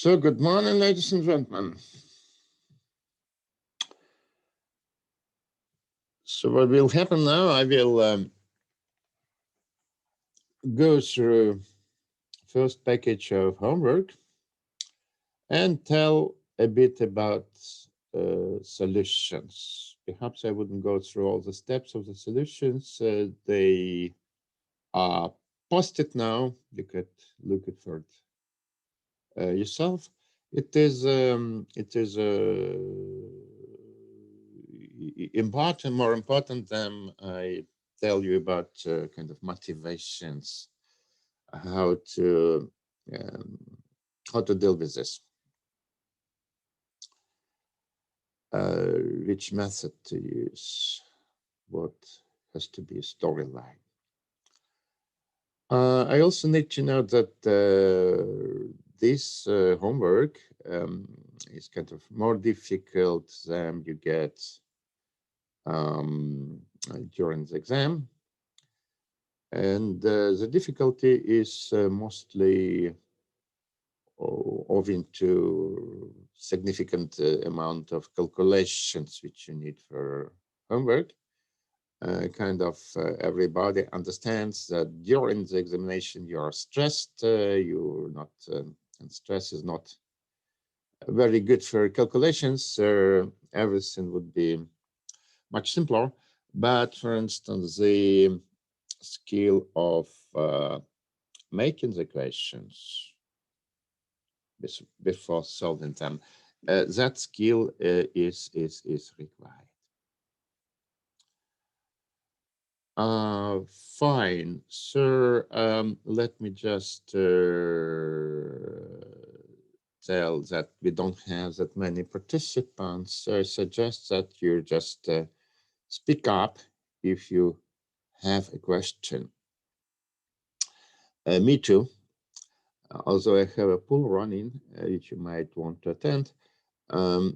So, good morning, ladies and gentlemen. So, what will happen now? I will go through first package of homework and tell a bit about solutions. Perhaps I wouldn't go through all the steps of the solutions. They are posted now. You could look at for it yourself. It is important, more important than I tell you about kind of motivations, how to um, deal with this, which method to use, what has to be a storyline. I also need to know that this homework is kind of more difficult than you get during the exam. And the difficulty is mostly owing to significant amount of calculations which you need for homework. Everybody understands that during the examination you are stressed, you're not, and stress is not very good for calculations. Everything would be much simpler. But for instance, the skill of making the equations before solving them, that skill is required. Fine, sir. Let me just tell that we don't have that many participants. I suggest that you just speak up if you have a question. Me too. Also, I have a pool running, which you might want to attend.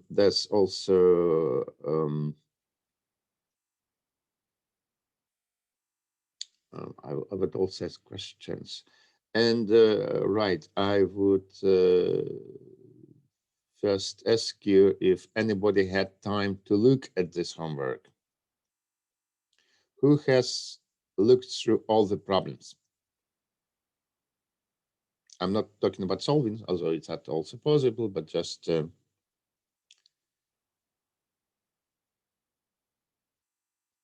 There's also I would also ask questions. And right, I would first ask you if anybody had time to look at this homework. Who has looked through all the problems? I'm not talking about solving, although it's not also possible, but just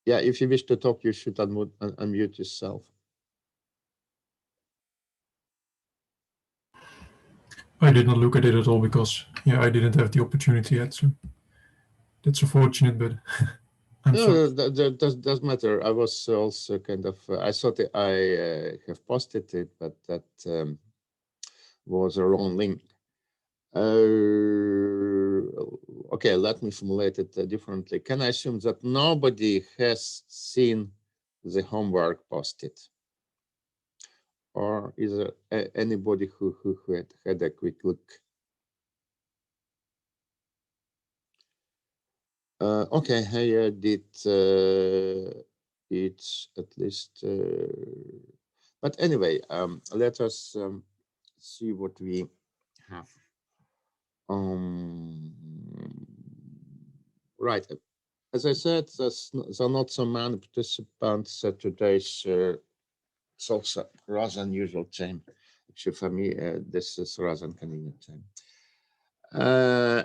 yeah, if you wish to talk, you should unmute yourself. I did not look at it at all because, I didn't have the opportunity yet. So that's unfortunate, but I'm sorry. That doesn't matter. I was also kind of, I thought I have posted it, but that was a wrong link. Okay, let me formulate it differently. Can I assume that nobody has seen the homework posted? Or is there anybody who had a quick look? Okay, I did it at least. But anyway, let us see what we have. Right. As I said, there are not so many participants today's it's also rather unusual time. Actually, for me, this is rather inconvenient time.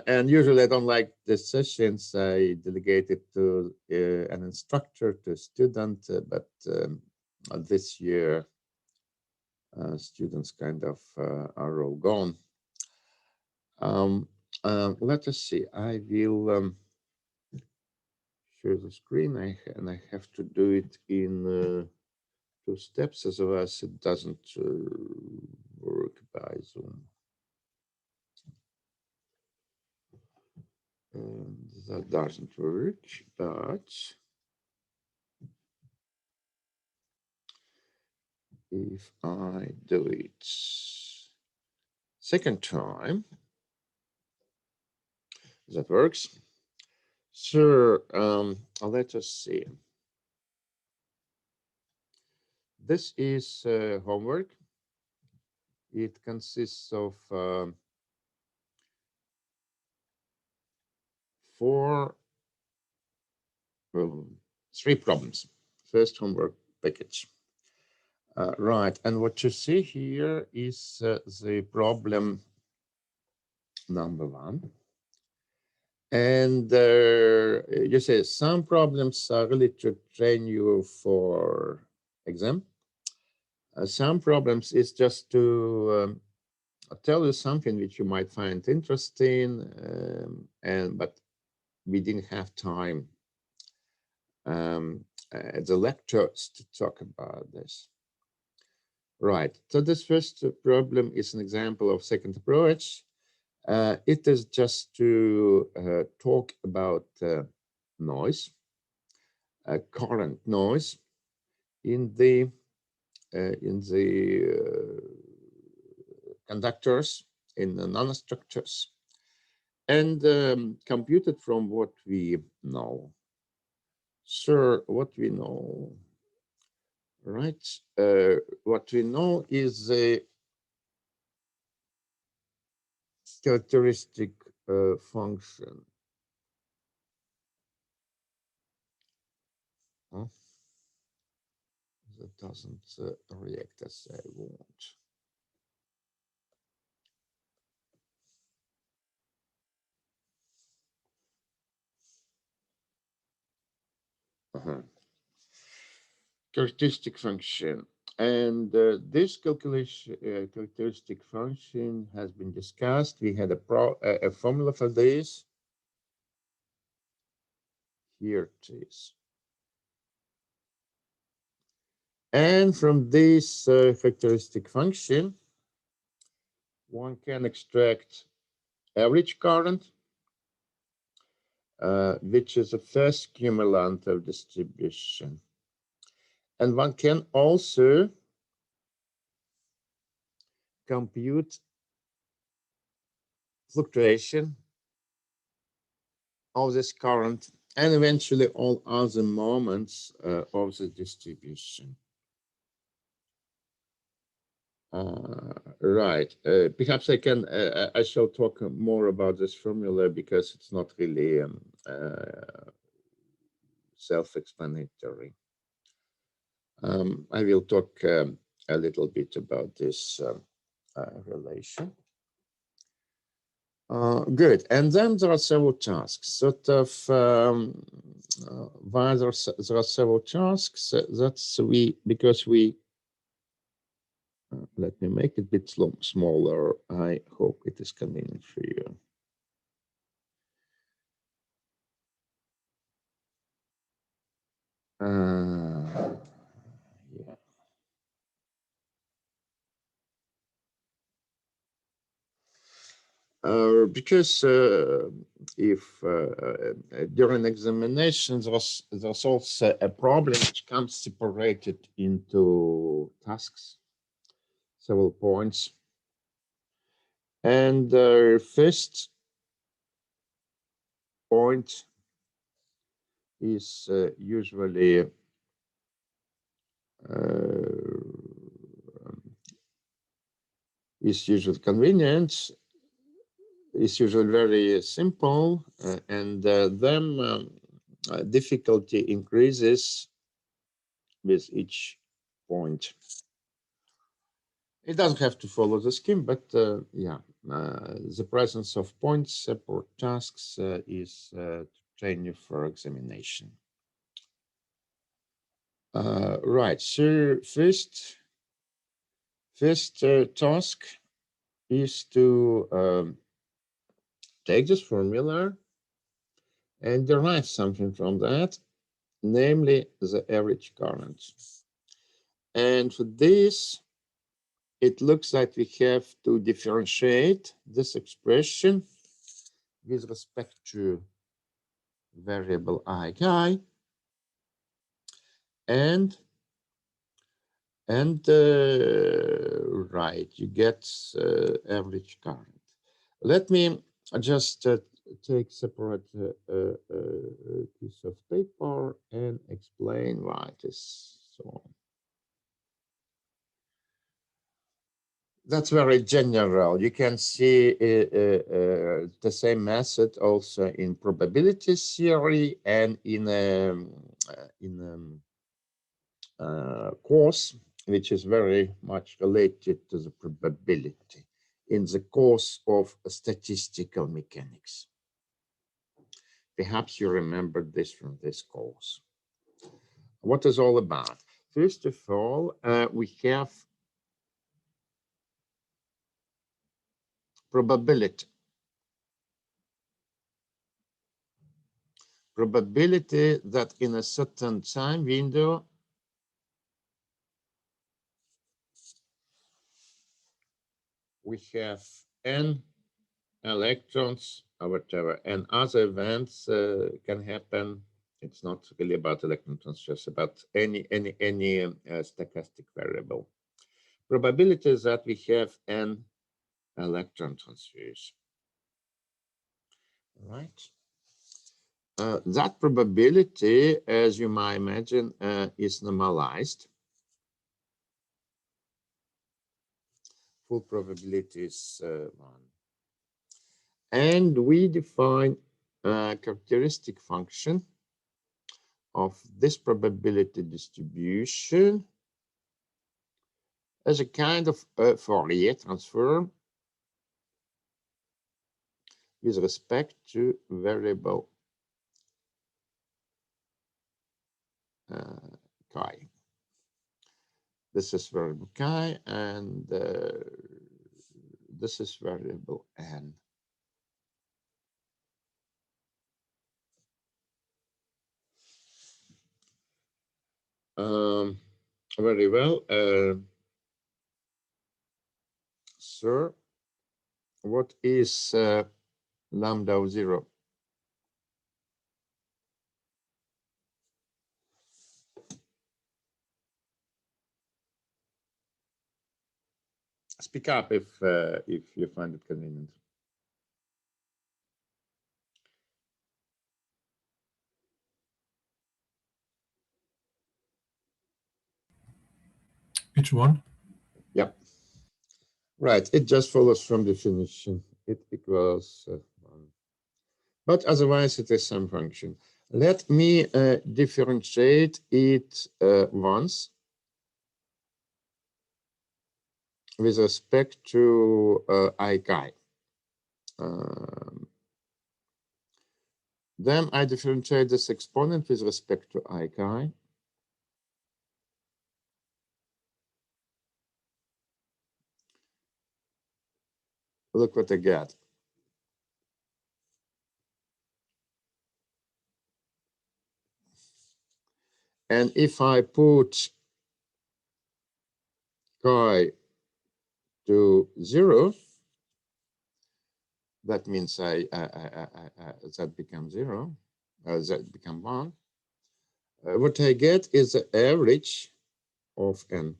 And usually I don't like the sessions. I delegate it to an instructor, to a student, but this year students kind of are all gone. Let us see. I will share the screen, and I have to do it in 2 steps, otherwise it doesn't work by Zoom. And that doesn't work, but if I do it second time, that works. So let us see. This is homework. It consists of for 3 problems. First homework package. Right, and what you see here is the problem number 1. And you say some problems are really to train you for exam. Some problems is just to tell you something which you might find interesting, but we didn't have time at the lectures to talk about this. Right, so this first problem is an example of second approach. It is just to talk about noise, current noise in the conductors, in the nanostructures, and computed from what we know. So what we know, right? What we know is a characteristic function. Huh? That doesn't react as I want. Characteristic function. And this characteristic function has been discussed. We had a formula for this. Here it is. And from this characteristic function, one can extract average current, which is the first cumulant of distribution. And one can also compute fluctuation of this current and eventually all other moments of the distribution. Right. Perhaps I shall talk more about this formula because it's not really self-explanatory. I will talk a little bit about this relation. Good. And then there are several tasks. Sort of why there are several tasks. That's because we. Let me make it a bit smaller. I hope it is convenient for you. Yeah. Because if during examinations there's also a problem which comes separated into tasks, several points, and first point is usually convenient. It's usually very simple, and then difficulty increases with each point. It doesn't have to follow the scheme, but yeah, the presence of points, separate tasks is to train you for examination. Right, so first task is to take this formula and derive something from that, namely the average current. And for this, it looks like we have to differentiate this expression with respect to variable I, and right, you get average current. Let me just take separate piece of paper and explain why it is so. That's very general. You can see the same method also in probability theory and in course, which is very much related to the probability in the course of statistical mechanics. Perhaps you remember this from this course. What is all about? First of all, we have probability. Probability that in a certain time window we have n electrons or whatever, and other events can happen. It's not really about electron transfer, it's about any stochastic variable. Probability is that we have n electron transfers. Right. That probability, as you might imagine, is normalized. Full probability is 1. And we define a characteristic function of this probability distribution as a kind of Fourier transform with respect to variable chi. This is variable chi, and this is variable n. Very well. Sir, what is lambda of 0? Speak up if you find it convenient. Which one? Yep. Right. It just follows from definition. It equals 1. But otherwise, it is some function. Let me differentiate it once with respect to I chi. Then I differentiate this exponent with respect to I chi. Look what I get. And if I put chi to 0, that means that becomes 0, that become 1. What I get is the average of n.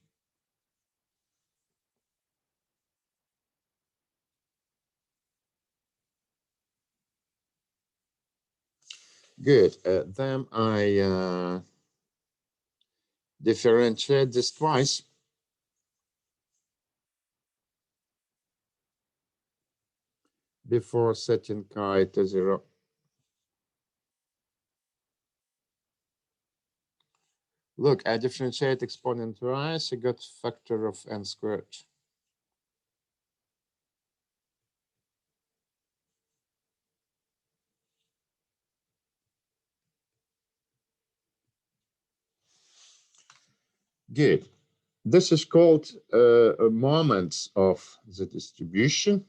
Good. Then I differentiate this twice. Before setting chi to 0. Look, I differentiate exponent twice, I got factor of n squared. Good. This is called moments of the distribution.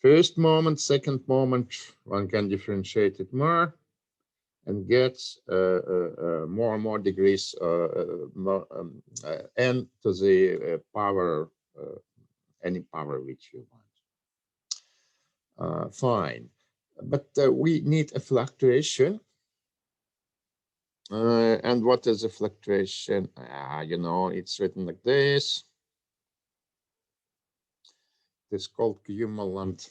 First moment, second moment, one can differentiate it more and get more and more degrees n to the power, any power which you want. Fine, but we need a fluctuation. And what is a fluctuation? You know, it's written like this. It's called cumulant.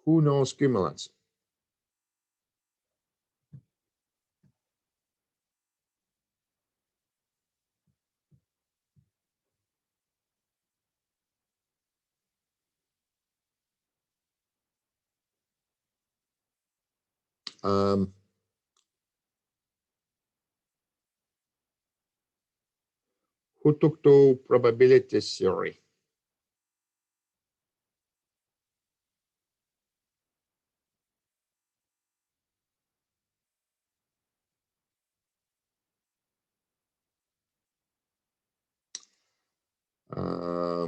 Who knows cumulants? Um, who took to probability theory? Uh,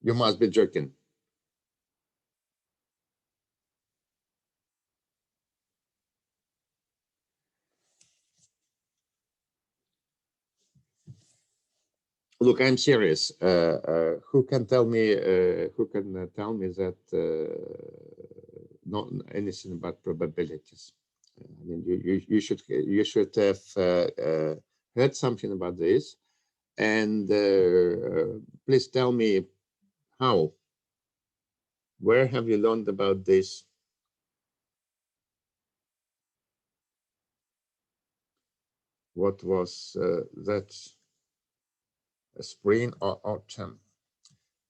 you must be joking. Look, I'm serious. Who can tell me? Who can tell me that not anything about probabilities? I mean, you should have heard something about this, and please tell me how. Where have you learned about this? What was that? Spring or autumn?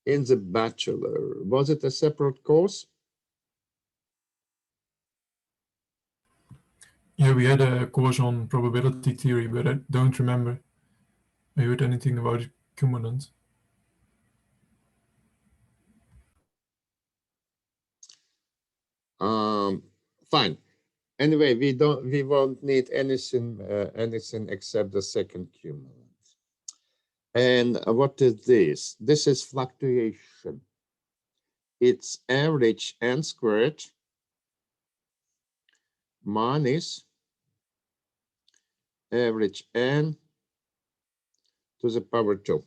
In the bachelor, was it a separate course? Yeah, we had a course on probability theory, but I don't remember I heard anything about cumulants. Fine. Anyway, we won't need anything except the second cumulant. And what is this? This is fluctuation. It's average n squared minus average n to the power 2.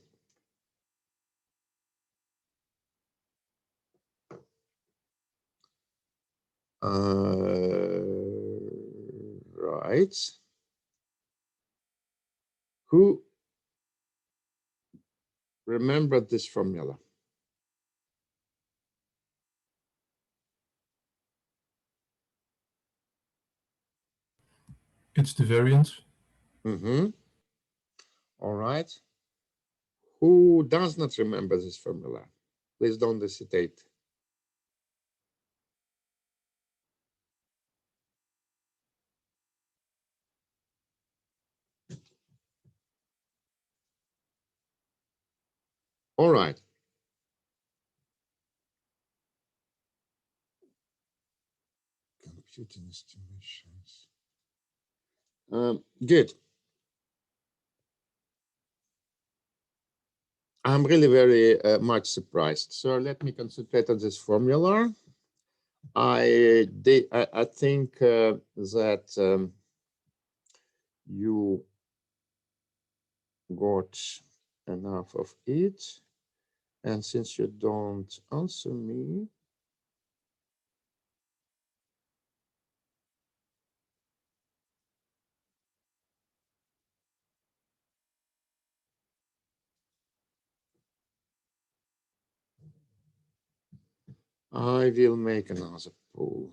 Right. Who remembered this formula? It's the variance. Mm-hmm. All right. Who does not remember this formula? Please don't hesitate. All right. Computing estimations. Good. I'm really very much surprised. So let me concentrate on this formula. I think that you got enough of it. And since you don't answer me, I will make another poll.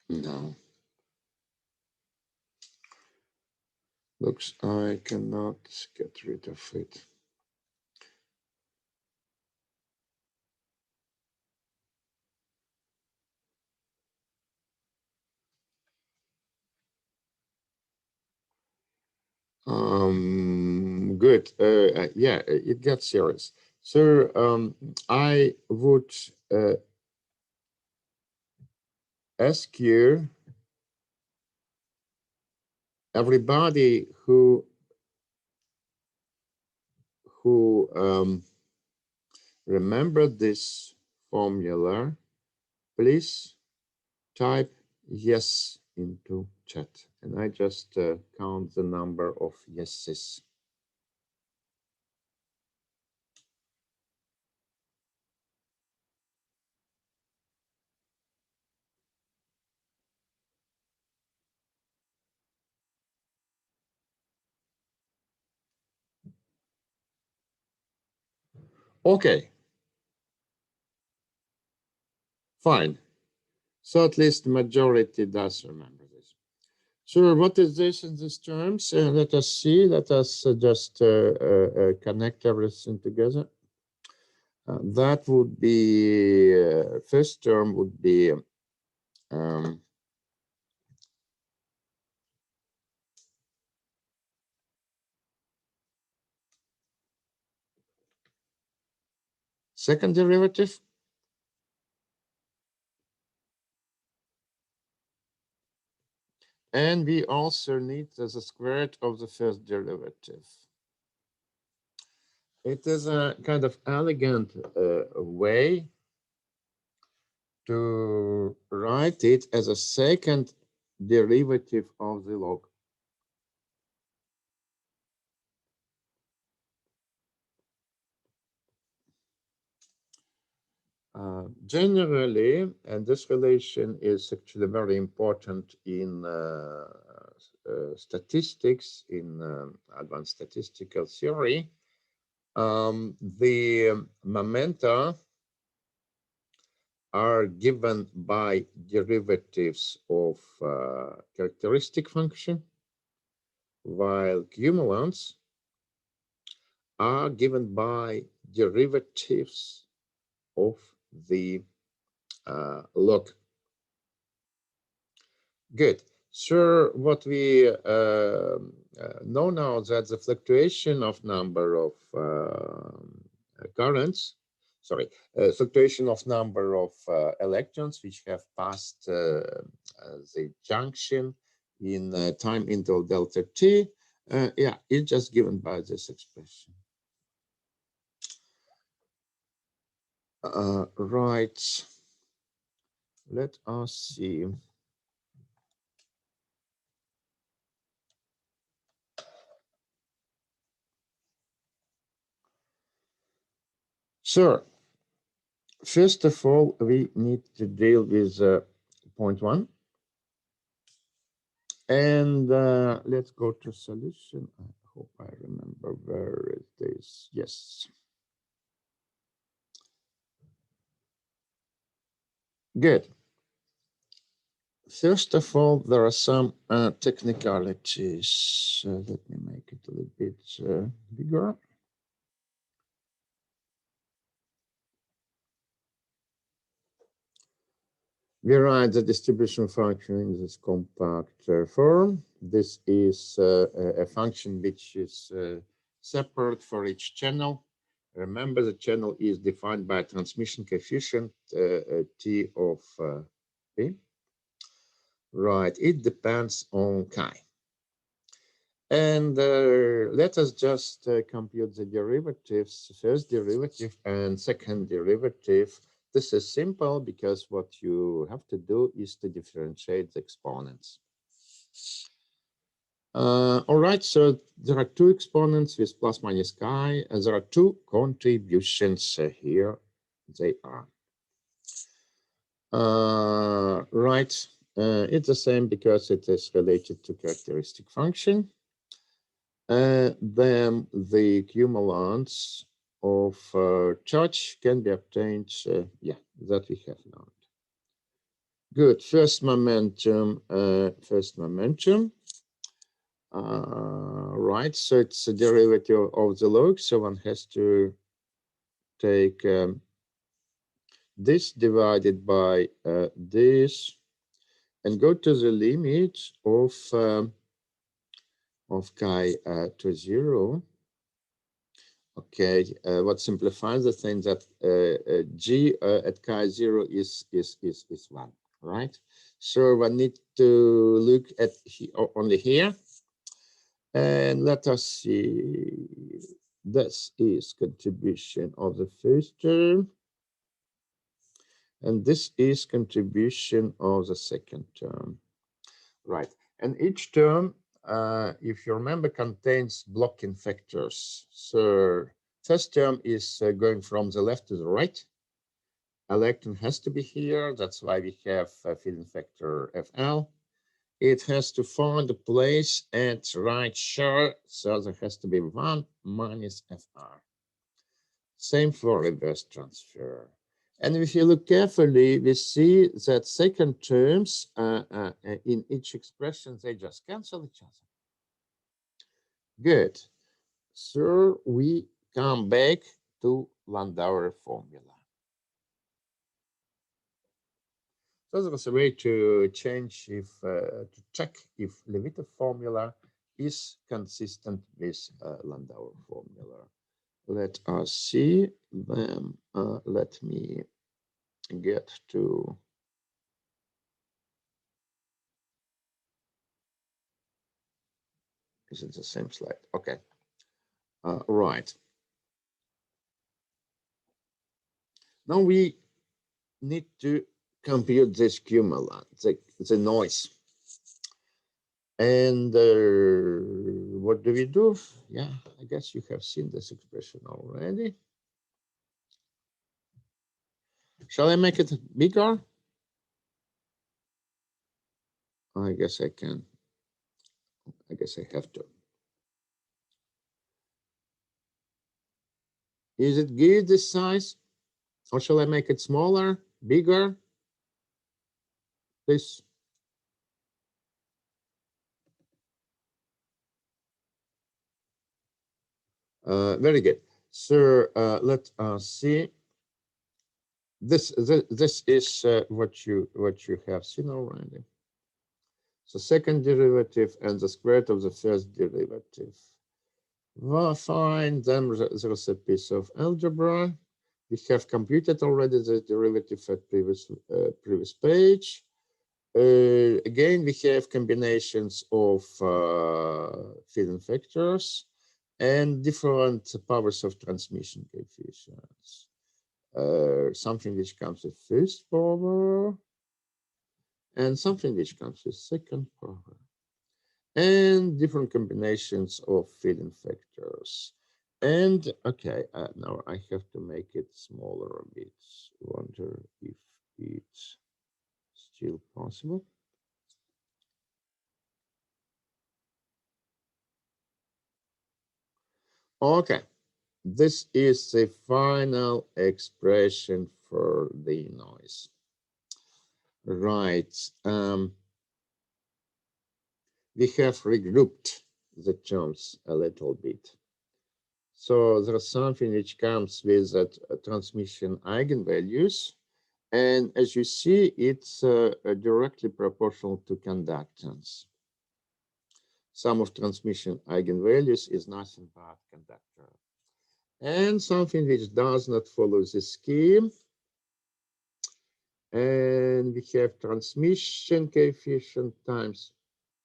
No. Looks, I cannot get rid of it. Good. Yeah, it gets serious. So I would ask you, everybody who remembered this formula, please type yes into chat, and I just count the number of yeses. Okay, fine. So at least the majority does remember this. So what is this in these terms? Let us see. Let us just connect everything together. That would be, first term would be second derivative. And we also need the square root of the first derivative. It is a kind of elegant way to write it as a second derivative of the log. Generally, and this relation is actually very important in statistics, in advanced statistical theory. The momenta are given by derivatives of characteristic function, while cumulants are given by derivatives of the log. Good. So what we know now that the fluctuation of number of currents, fluctuation of number of electrons which have passed the junction in time interval delta t, yeah, it's just given by this expression. Right. Let us see. So, first of all, we need to deal with point 1. And let's go to solution. I hope I remember where it is. Yes. Good. First of all, there are some technicalities. Let me make it a little bit bigger. We write the distribution function in this compact form. This is a function which is separate for each channel. Remember, the channel is defined by transmission coefficient T of P. Right, it depends on chi. And let us just compute the derivatives, first derivative and second derivative. This is simple because what you have to do is to differentiate the exponents. All right, so there are two exponents with plus minus chi, and there are two contributions here. They are. Right, it's the same because it is related to characteristic function. Then the cumulants of charge can be obtained, yeah, that we have now. Good, first momentum. Right, so it's a derivative of the log, so one has to take this divided by this and go to the limit of chi to 0. Okay, what simplifies the thing that g at chi 0 is 1, right? So we need to look at only here. And let us see, this is contribution of the first term. And this is contribution of the second term, right? And each term, if you remember, contains blocking factors. So first term is going from the left to the right. Electron has to be here. That's why we have a filling factor FL. It has to find a place at right shore, so there has to be 1 minus FR. Same for reverse transfer. And if you look carefully, we see that second terms in each expression, they just cancel each other. Good. So we come back to Landauer formula. So there is a way to change to check if Levita formula is consistent with Landauer formula. Let us see them. Let me get to. Is it the same slide? Okay. Right. Now we need to compute this cumula, the noise. And what do we do? Yeah, I guess you have seen this expression already. Shall I make it bigger? I guess I can. I guess I have to. Is it good, this size? Or shall I make it smaller, bigger? Please. Very good. So let us see. This is what you have seen already. So second derivative and the square root of the first derivative. Well, fine. Then there's a piece of algebra. We have computed already the derivative at previous page. Again, we have combinations of hidden factors and different powers of transmission coefficients. Something which comes with first power and something which comes with second power, and different combinations of hidden factors. And okay, now I have to make it smaller a bit. Wonder if it's still possible. Okay, this is the final expression for the noise. Right. We have regrouped the terms a little bit. So there's something which comes with that transmission eigenvalues. And as you see, it's directly proportional to conductance. Sum of transmission eigenvalues is nothing but conductor. And something which does not follow the scheme. And we have transmission coefficient times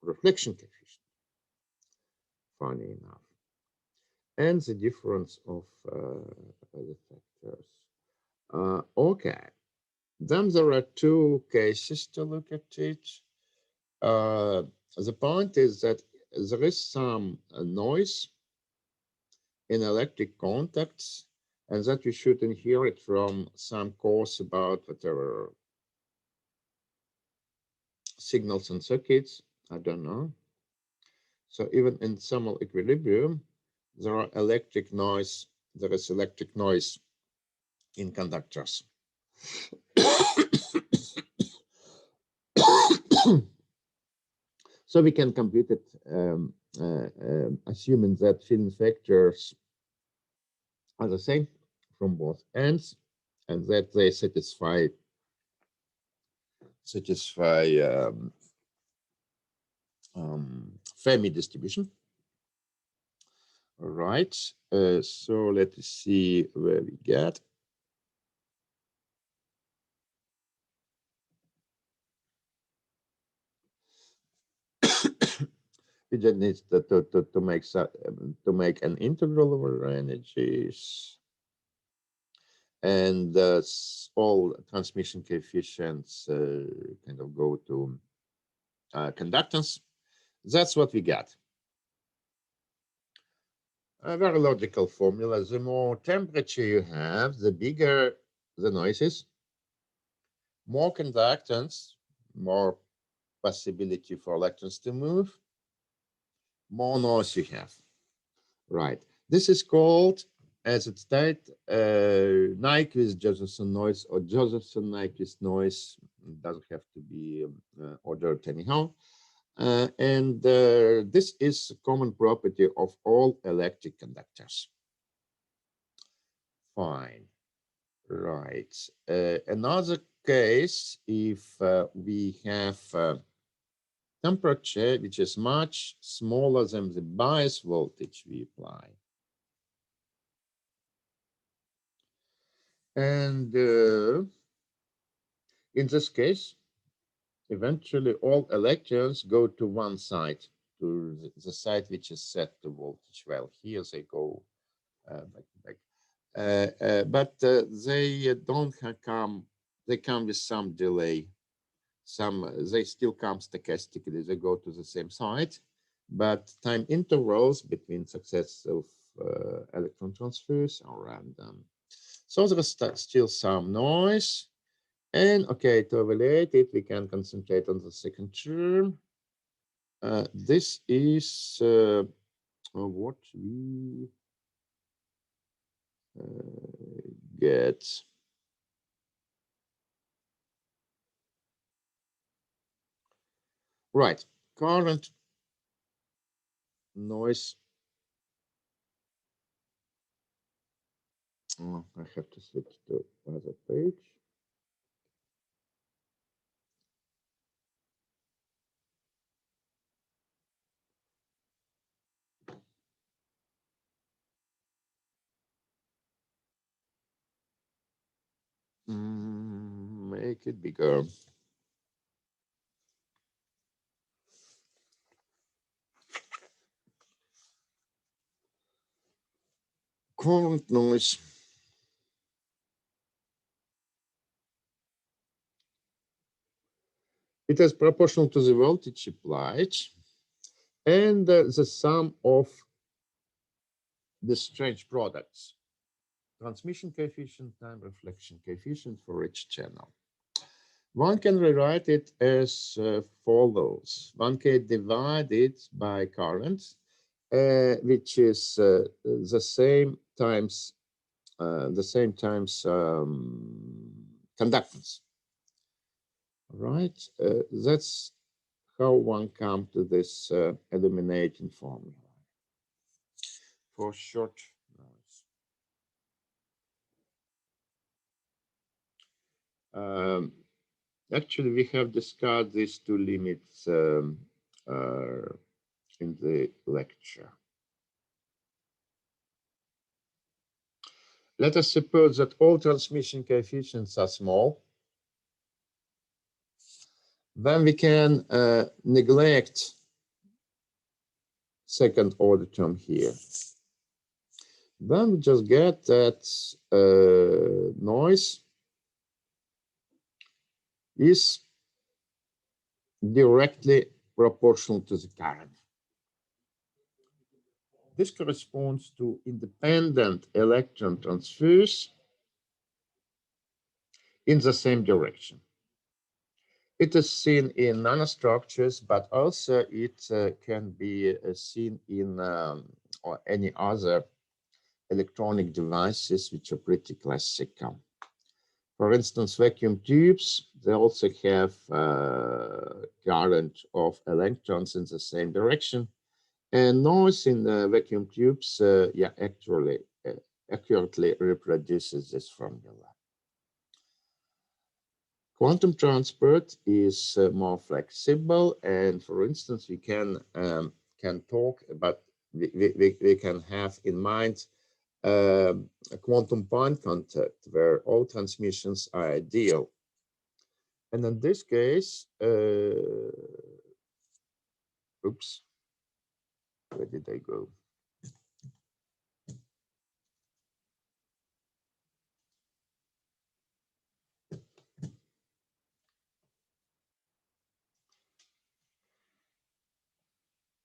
reflection coefficient. Funny enough. And the difference of the factors. Okay. Then there are two cases to look at it. The point is that there is some noise in electric contacts, and that you should inherit from some course about whatever signals and circuits. I don't know. So even in thermal equilibrium, there are electric noise. There is electric noise in conductors. So we can compute it, assuming that hidden factors are the same from both ends, and that they satisfy Fermi distribution. All right. So let's see where we get. We just need to make an integral over energies, and all transmission coefficients kind of go to conductance. That's what we got. A very logical formula. The more temperature you have, the bigger the noise is. More conductance, more possibility for electrons to move, more noise you have. Right. This is called as it stated, Nyquist Josephson noise or Josephson Nyquist noise doesn't have to be ordered anyhow. And this is a common property of all electric conductors. Fine. Right. Another case, if we have temperature which is much smaller than the bias voltage we apply. And in this case, eventually all electrons go to one side, to the side which is set to voltage. Well, here they go back to back. But they don't come, they come with some delay. They still come stochastically, they go to the same side, but time intervals between successive electron transfers are random. So there is still some noise. And okay, to evaluate it, we can concentrate on the second term. This is what we get. Right, current noise. Oh, I have to switch to other page. Make it bigger. Current noise. It is proportional to the voltage applied and the sum of the strange products. Transmission coefficient, time reflection coefficient for each channel. One can rewrite it as follows. One can divide it by current, which is the same times conductance. Right? That's how one comes to this illuminating formula for short noise. Actually, we have discussed these two limits in the lecture. Let us suppose that all transmission coefficients are small. Then we can neglect second order term here. Then we just get that noise is directly proportional to the current. This corresponds to independent electron transfers in the same direction. It is seen in nanostructures, but also it can be seen in or any other electronic devices which are pretty classical. For instance, vacuum tubes, they also have current of electrons in the same direction. And noise in the vacuum tubes, accurately reproduces this formula. Quantum transport is more flexible, and for instance, we can talk about we can have in mind a quantum point contact where all transmissions are ideal. And in this case, oops, where did I go?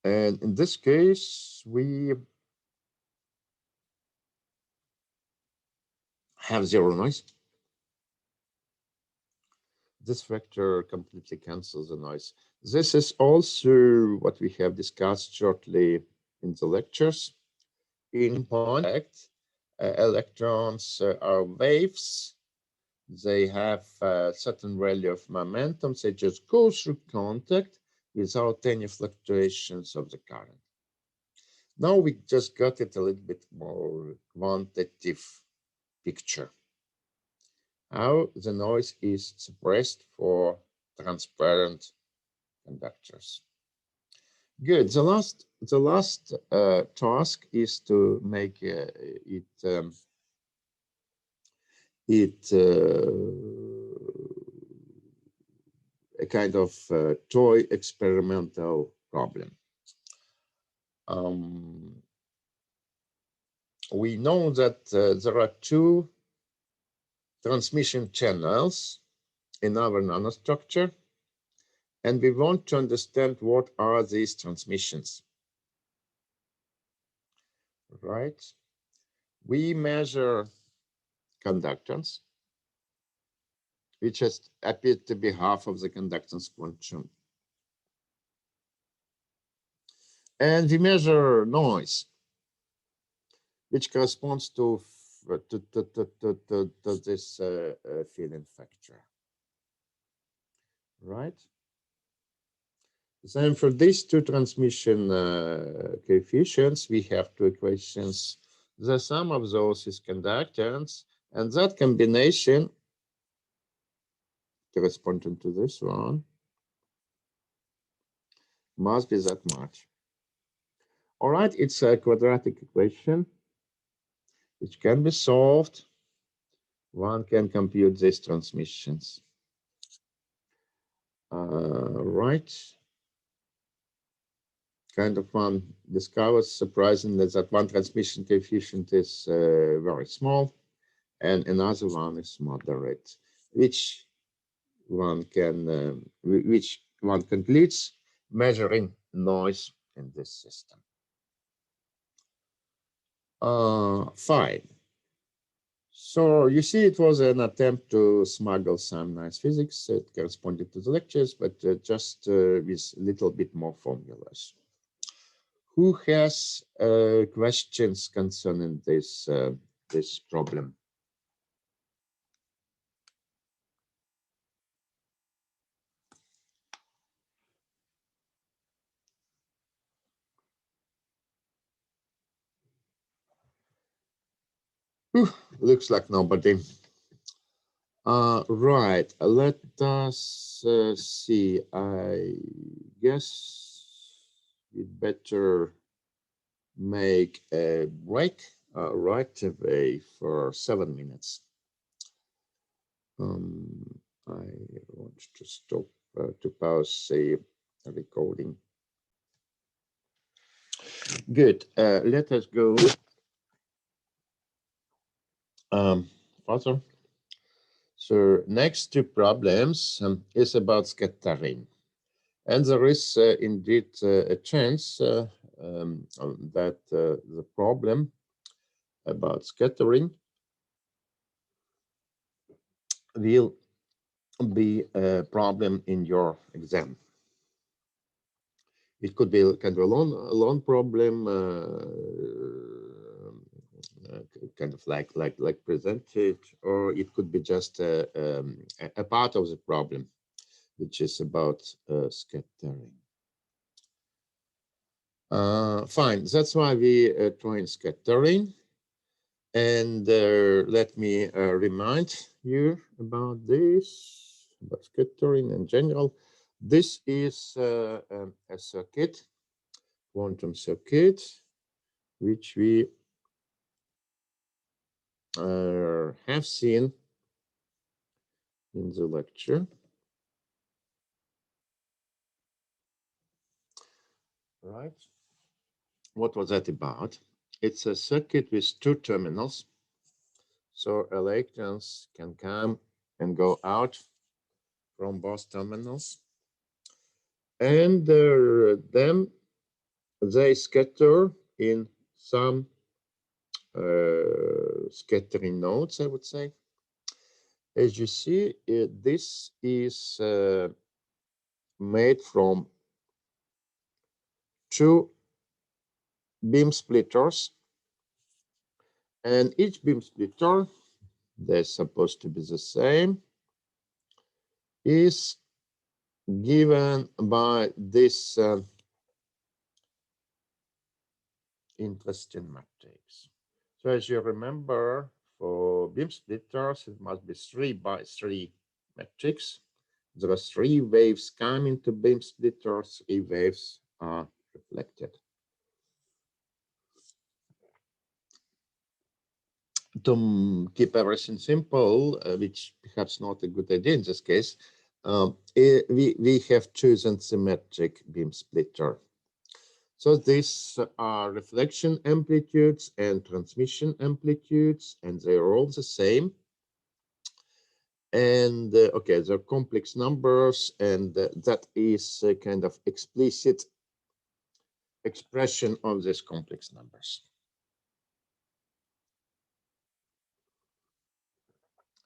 And in this case, we have zero noise. This factor completely cancels the noise. This is also what we have discussed shortly in the lectures. In point, Electrons are waves. They have a certain value of momentum. They just go through contact without any fluctuations of the current. Now we just got it a little bit more quantitative picture. How the noise is suppressed for transparent conductors. Good. The last task is to make a kind of toy experimental problem. We know that there are two transmission channels in our nanostructure, and we want to understand what are these transmissions. Right? We measure conductance, which has appeared to be half of the conductance quantum. And we measure noise, which corresponds to this field factor. Right? Then for these two transmission coefficients, we have two equations. The sum of those is conductance, and that combination corresponding to this one must be that much. All right, it's a quadratic equation which can be solved. One can compute these transmissions. Right. Kind of one discovers surprisingly that one transmission coefficient is very small and another one is moderate, which one completes measuring noise in this system. Fine. So you see, it was an attempt to smuggle some nice physics that corresponded to the lectures, but just with a little bit more formulas. Who has questions concerning this this problem? Looks like nobody. Right, let us see. I guess we'd better make a break right away for 7 minutes. I want to stop to pause the recording. Good. Let us go further. So next two problems is about scattering. And there is indeed a chance that the problem about scattering will be a problem in your exam. It could be kind of a long problem, kind of like presented, or it could be just a part of the problem, which is about scattering. Fine, that's why we try scattering. And let me remind you about this, about scattering in general. This is a circuit, quantum circuit, which we have seen in the lecture. Right. What was that about? It's a circuit with two terminals. So electrons can come and go out from both terminals. And then they scatter in some scattering nodes, I would say. As you see, this is made from two beam splitters, And each beam splitter, they're supposed to be the same, is given by this interesting matrix. So as you remember, for beam splitters, it must be 3 by 3 matrix. There are 3 waves coming to beam splitters, 3 waves are reflected. To keep everything simple, which perhaps not a good idea in this case, we have chosen symmetric beam splitter. So these are reflection amplitudes and transmission amplitudes, and they're all the same. And okay, they're complex numbers, and that is a kind of explicit expression of these complex numbers.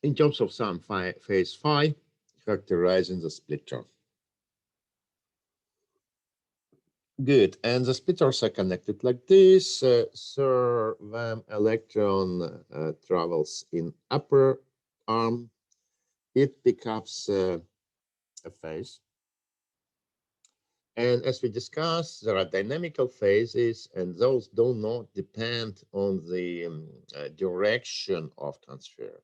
In terms of some phase phi, characterizing the splitter. Good, and the splitters are connected like this. So when electron travels in upper arm, it becomes a phase. And as we discussed, there are dynamical phases, and those do not depend on the direction of transfer.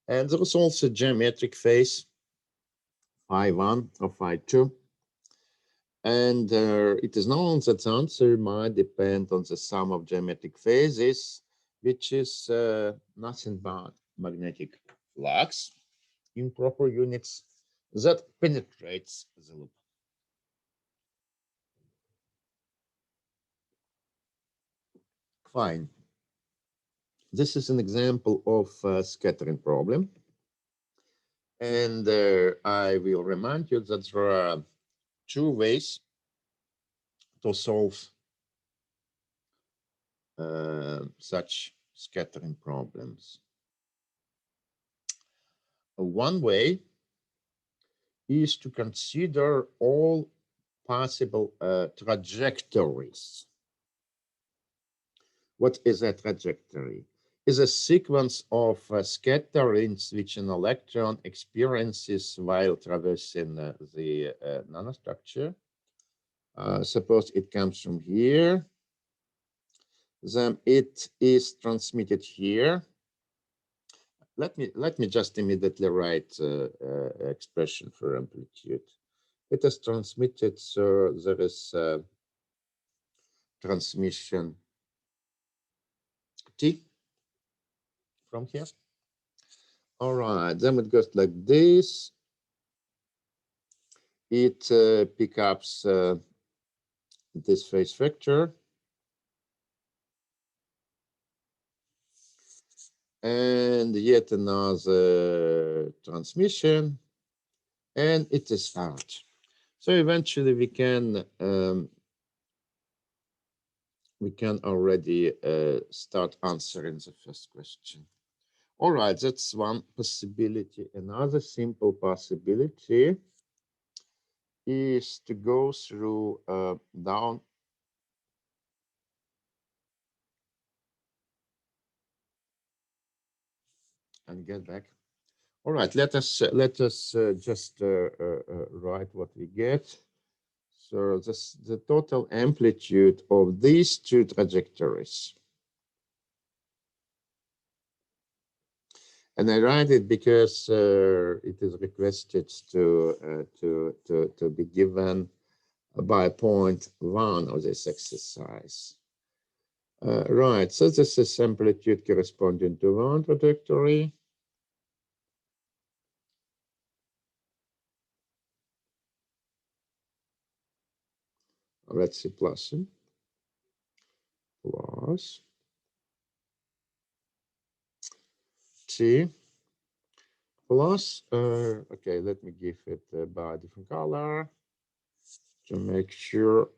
And there is also geometric phase, phi1 or phi2. And it is known that the answer might depend on the sum of geometric phases, which is nothing but magnetic flux in proper units that penetrates the loop. Fine. This is an example of a scattering problem. And I will remind you that there are 2 ways to solve such scattering problems. One way is to consider all possible trajectories. What is a trajectory? Is a sequence of scatterings which an electron experiences while traversing the nanostructure. Suppose it comes from here, then it is transmitted here. Let me just immediately write expression for amplitude. It is transmitted, so there is transmission T from here. All right, then it goes like this. It picks up this phase vector. And yet another transmission, and it is out. So eventually we can already start answering the first question. All right, that's one possibility. Another simple possibility is to go through down and get back. All right, let us just write what we get. So this the total amplitude of these 2 trajectories. And I write it because it is requested to be given by point 1 of this exercise. Right, so this is amplitude corresponding to 1 trajectory. Let's see, plus T plus, okay, let me give it by a different color to make sure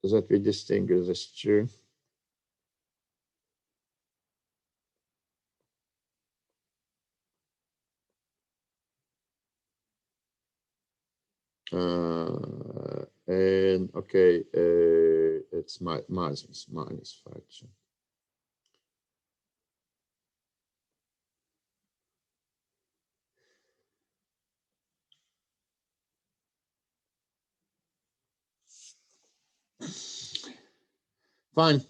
that we distinguish these 2. And okay, it's minus fraction. Fine.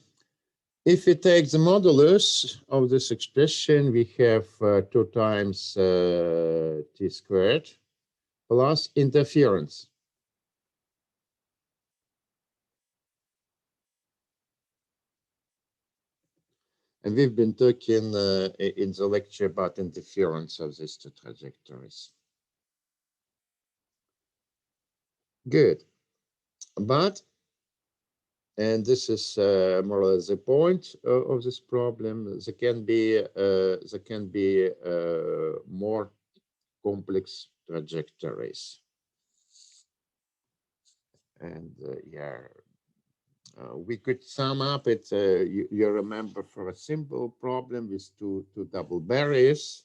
If we take the modulus of this expression, we have 2 times t squared plus interference. And we've been talking in the lecture about interference of these 2 trajectories. Good. But, and this is more or less the point of this problem, there can be more complex trajectories. And yeah, we could sum up it. You remember for a simple problem with two double barriers,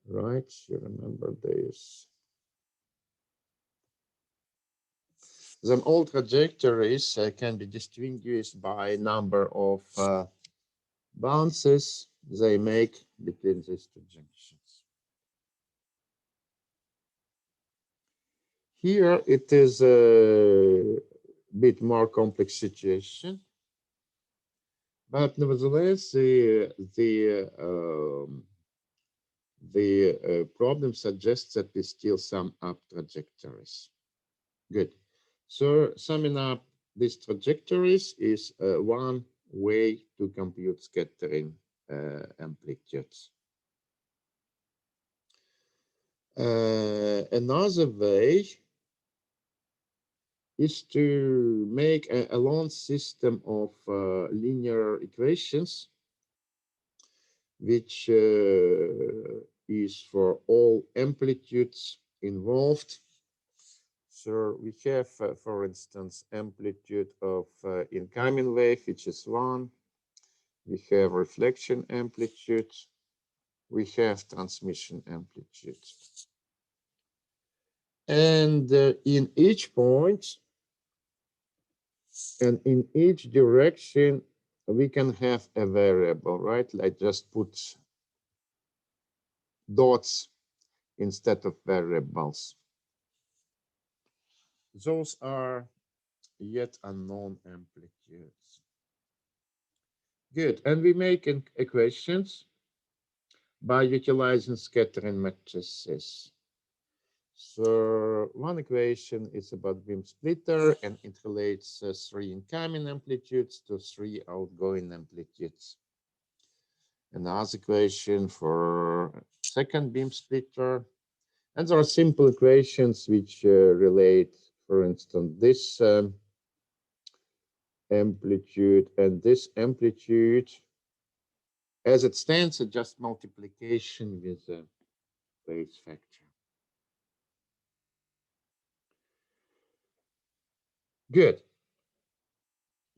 right? You remember this. Then all trajectories can be distinguished by number of bounces they make between these two junctions. Here it is a bit more complex situation, but nevertheless the problem suggests that we still sum up trajectories. Good. So summing up these trajectories is one way to compute scattering amplitudes. Another way is to make a long system of linear equations, which is for all amplitudes involved. So we have, for instance, amplitude of incoming wave, which is 1. We have reflection amplitude. We have transmission amplitude. And in each point and in each direction, we can have a variable, right? Like just put dots instead of variables. Those are yet unknown amplitudes. Good, and we make equations by utilizing scattering matrices. So one equation is about beam splitter, and it relates 3 incoming amplitudes to 3 outgoing amplitudes. Another equation for second beam splitter. And there are simple equations which relate, for instance, this amplitude and this amplitude. As it stands, it's just multiplication with a phase factor. Good.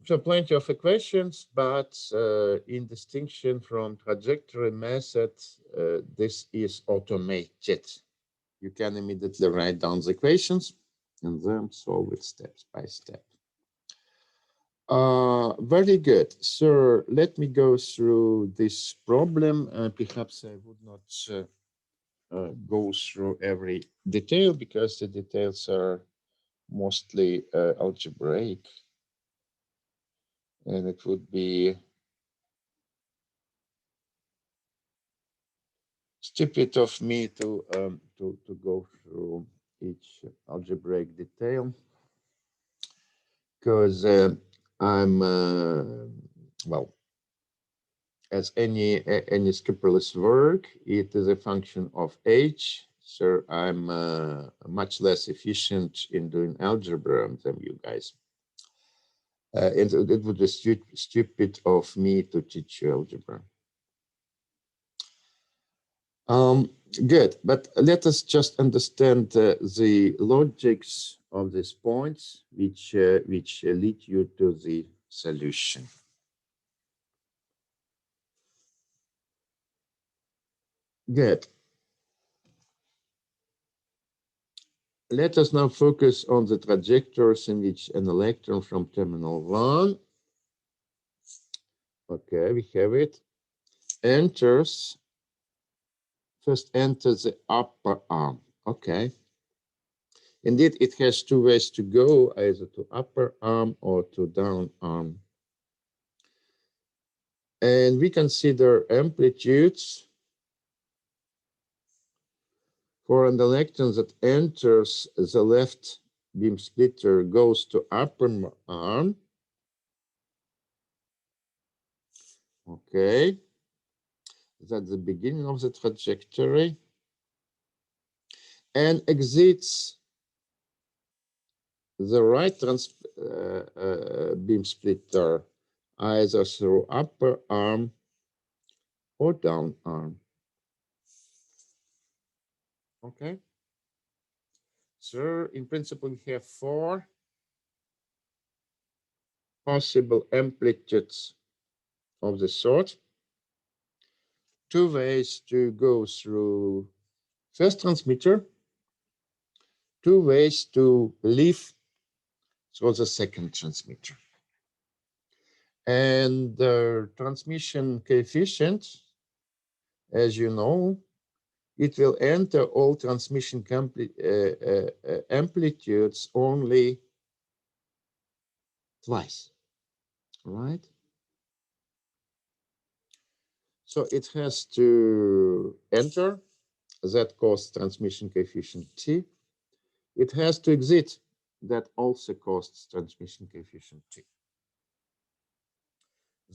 So plenty of equations, but in distinction from trajectory method, this is automated. You can immediately write down the equations and then solve it step by step. Very good. So let me go through this problem. Perhaps I would not go through every detail because the details are mostly algebraic, and it would be stupid of me to go through each algebraic detail, because I'm well, as any scrupulous work, it is a function of age. So I'm much less efficient in doing algebra than you guys. And it would be stupid of me to teach you algebra. Good, but let us just understand the logics of these points, which lead you to the solution. Good. Let us now focus on the trajectories in which an electron from terminal 1, okay, we have it, first enters the upper arm, okay. Indeed, it has 2 ways to go, either to upper arm or to down arm. And we consider amplitudes for an electron that enters the left beam splitter, goes to upper arm. Okay, that's the beginning of the trajectory, and exits the right beam splitter either through upper arm or down arm. Okay, so in principle we have 4 possible amplitudes of the sort. 2 ways to go through first transmitter, 2 ways to leave through the second transmitter. And the transmission coefficient, as you know, it will enter all transmission amplitudes only twice, right? So it has to enter, that costs transmission coefficient T. It has to exit, that also costs transmission coefficient T.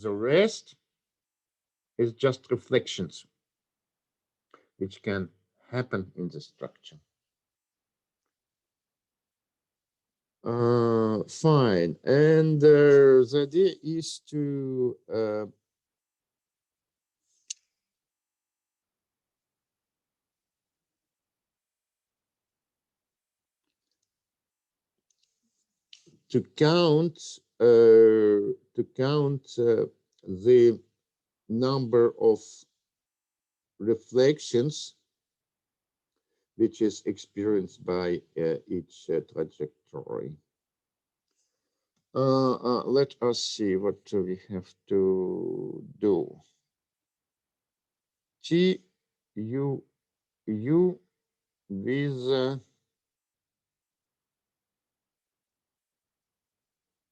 The rest is just reflections, which can happen in the structure. Fine. And the idea is to count the number of reflections which is experienced by each trajectory. Let us see what we have to do. T U U with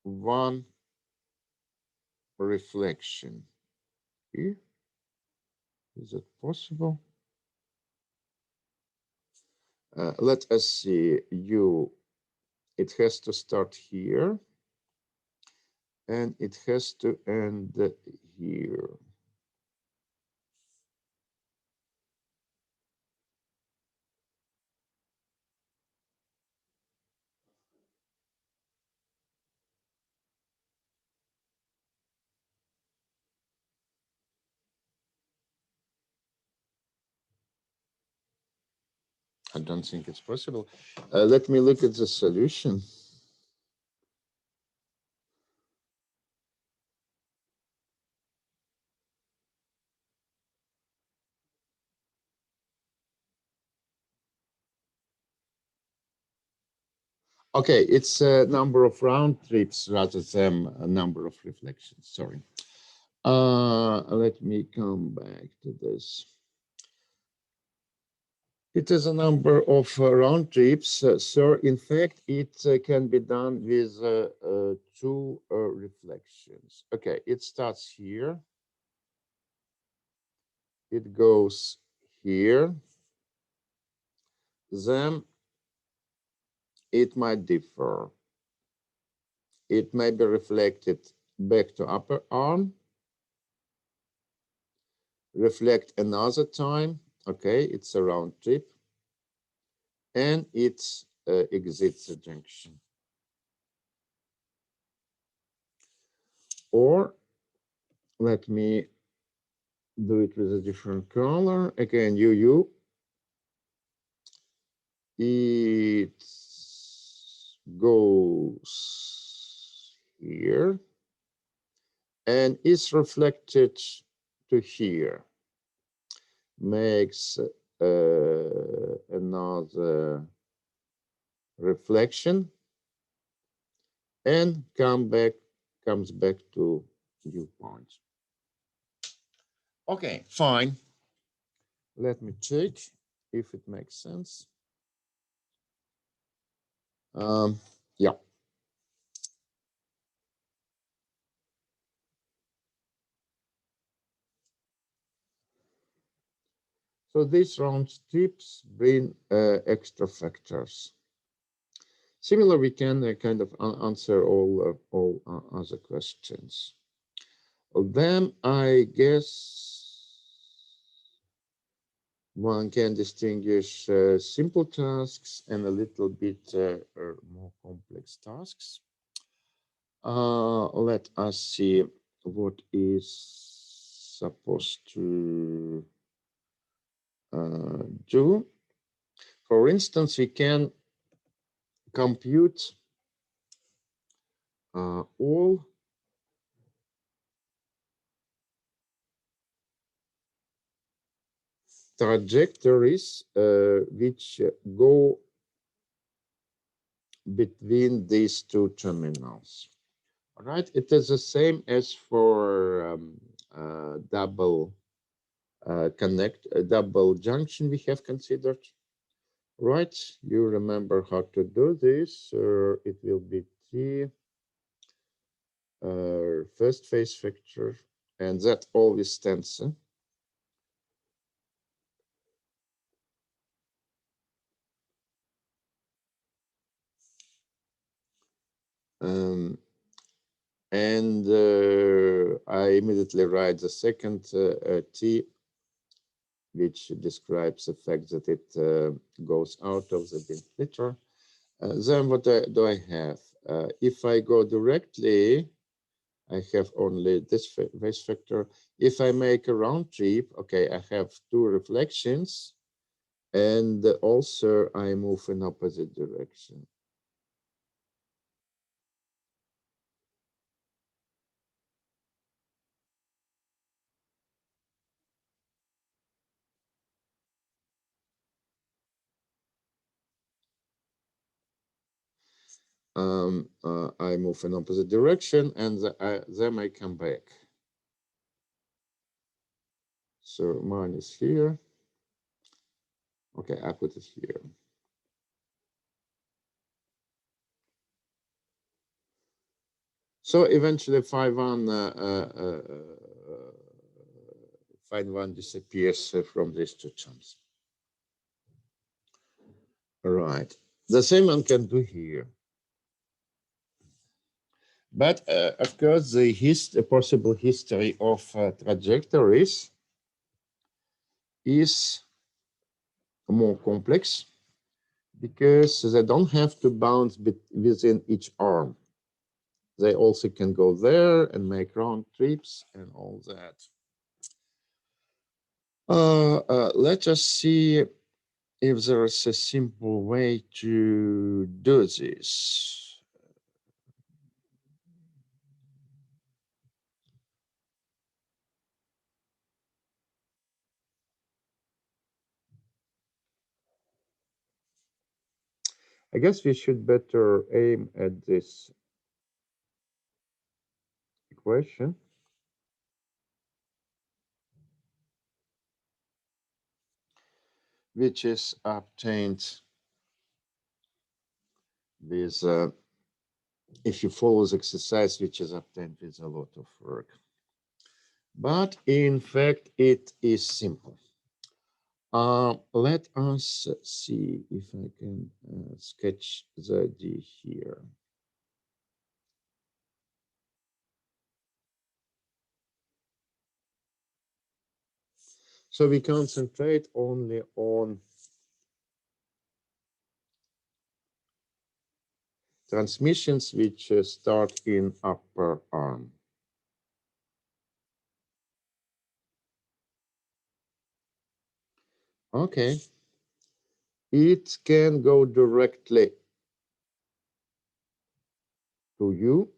one reflection. Is it possible? Let us see. It has to start here, and it has to end here. I don't think it's possible. Let me look at the solution. Okay, it's a number of round trips rather than a number of reflections. Sorry. Let me come back to this. It is a number of round trips. So in fact, it can be done with 2 reflections. Okay, it starts here. It goes here. Then it might differ. It may be reflected back to upper arm, reflect another time. Okay, it's a round trip, and it exits the junction. Or let me do it with a different color. Again, UU. It goes here and is reflected to here. Makes another reflection and comes back to viewpoint. Okay, fine. Let me check if it makes sense. Yeah. So these round trips bring extra factors. Similar, we can kind of answer all other questions. Of them, I guess one can distinguish simple tasks and a little bit more complex tasks. Let us see what is supposed to do. For instance, we can compute all trajectories which go between these two terminals. All right, it is the same as for double double junction we have considered. Right, you remember how to do this. It will be T first phase factor, and that always stands. And I immediately write the second T, which describes the fact that it goes out of the bin splitter. Then what do I have? If I go directly, I have only this phase factor. If I make a round trip, okay, I have two reflections, and also I move in opposite direction. I move in opposite direction, and then I come back. So mine is here. Okay, I put it here. So eventually phi one disappears from these two terms. All right, the same one can do here. But of course, the possible history of trajectories is more complex because they don't have to bounce within each arm. They also can go there and make round trips and all that. Let us see if there's a simple way to do this. I guess we should better aim at this equation. Which is obtained with, if you follow the exercise, which is obtained with a lot of work. But in fact, it is simple. Let us see if I can sketch the D here. So we concentrate only on transmissions which start in upper arm. Okay. It can go directly to you.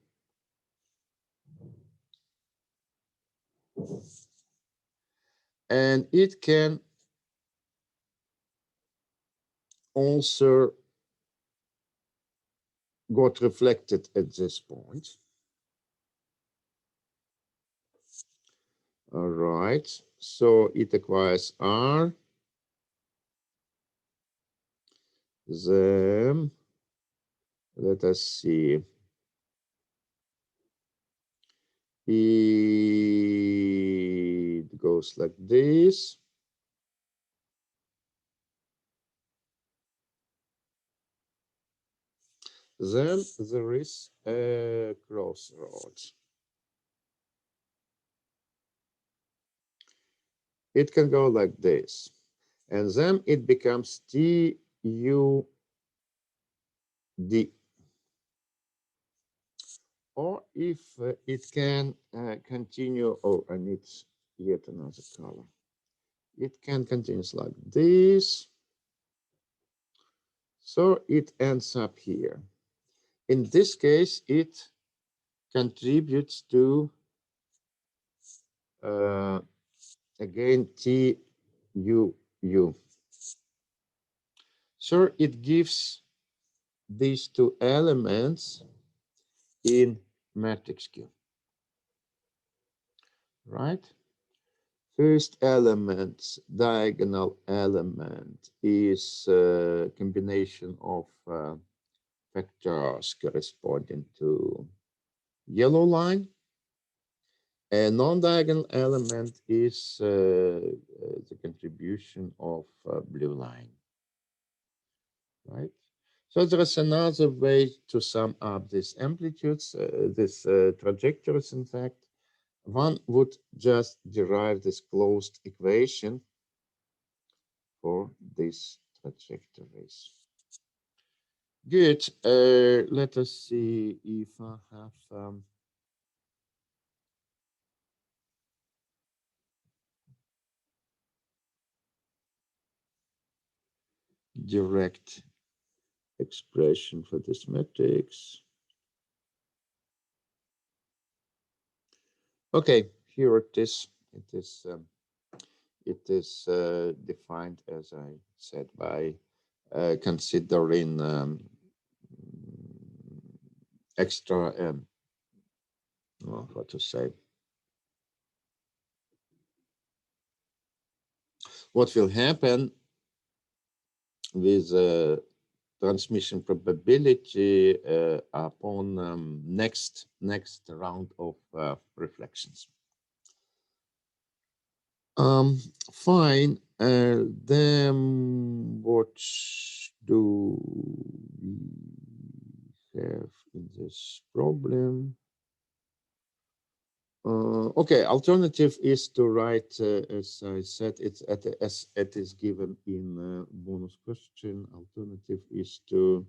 And it can also got reflected at this point. All right, so it acquires R. Then let us see. It goes like this. Then there is a crossroad. It can go like this, and then it becomes TUD. Or if it can continue, oh, I need yet another color. It can continue like this. So it ends up here. In this case, it contributes to, again, TUU. So it gives these two elements in matrix Q, right? First element, diagonal element, is a combination of vectors corresponding to yellow line. A non-diagonal element is the contribution of blue line, right? So there is another way to sum up these amplitudes, these trajectories, in fact. One would just derive this closed equation for these trajectories. Good. Let us see if I have direct expression for this matrix. Okay, here it is. It is defined, as I said, by considering extra, what to say? What will happen with transmission probability upon next round of reflections? Fine. Then what do we have in this problem? Okay, alternative is to write, as I said, it's as it is given in bonus question. Alternative is to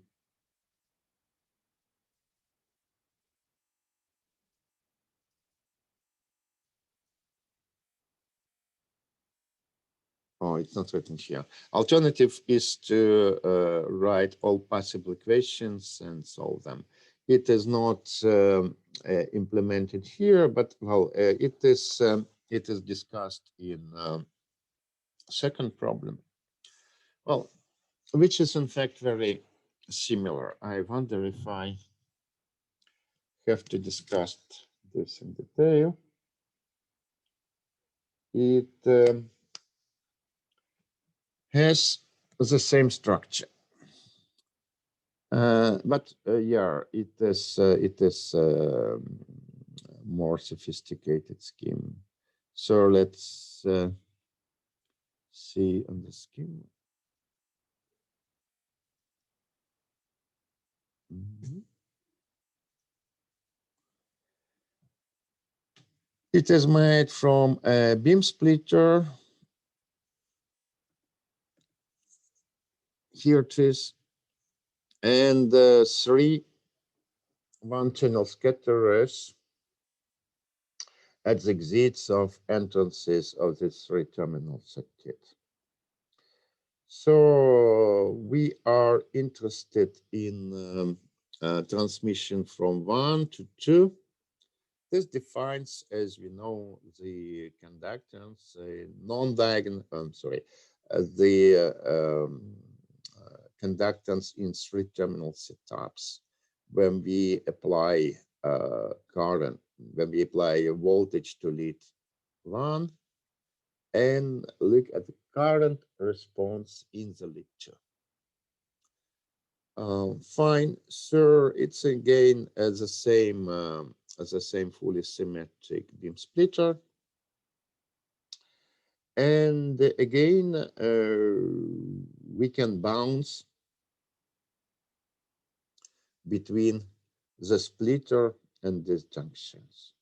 oh, it's not written here. Alternative is to write all possible equations and solve them. It is not implemented here, but well, it is discussed in second problem. Well, which is in fact very similar. I wonder if I have to discuss this in detail. It has the same structure. But yeah, it is more sophisticated scheme. So let's see on the scheme. It is made from a beam splitter. Here it is, and three one-channel scatterers at the exits of entrances of this three-terminal circuit. So we are interested in transmission from 1 to 2. This defines, as we know, the conductance, non-diagonal, conductance in three-terminal setups when we apply current, when we apply a voltage to lead 1 and look at the current response in the lecture. Fine, sir. It's again as the same fully symmetric beam splitter, and again we can bounce between the splitter and these junctions.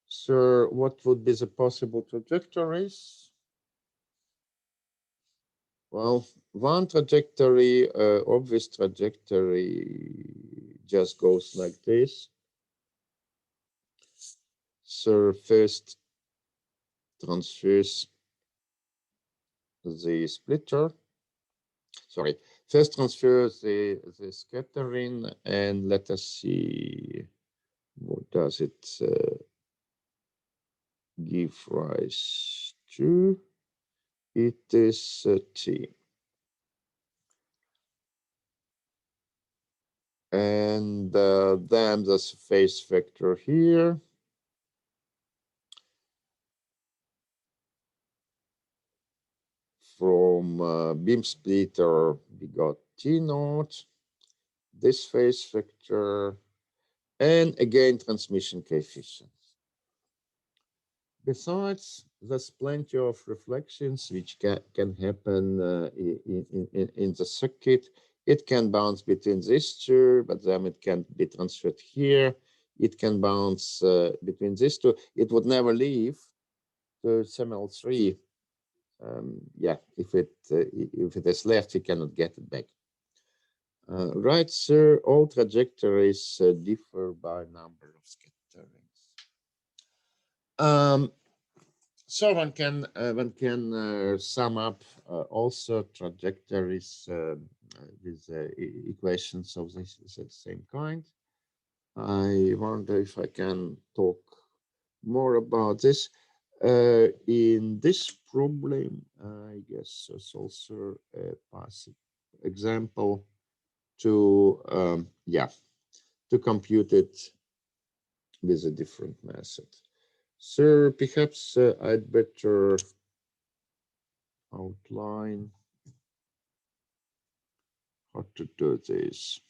So what would be the possible trajectories? Well, one trajectory, obvious trajectory, just goes like this. So first transfers the splitter. Sorry, first transfers the scattering, and let us see what does it give rise to. It is T. And then the phase vector here. From beam splitter, we got T naught, this phase vector, and again transmission coefficients. Besides, there's plenty of reflections which can happen in the circuit. It can bounce between these two, but then it can be transferred here. It can bounce between these two. It would never leave the CML3. Yeah, if it is left, you cannot get it back. Right, sir. All trajectories differ by number of scatterings. So one can sum up also trajectories with equations of this same kind. I wonder if I can talk more about this. In this problem, I guess there's also a possible example to to compute it with a different method. So perhaps I'd better outline how to do this.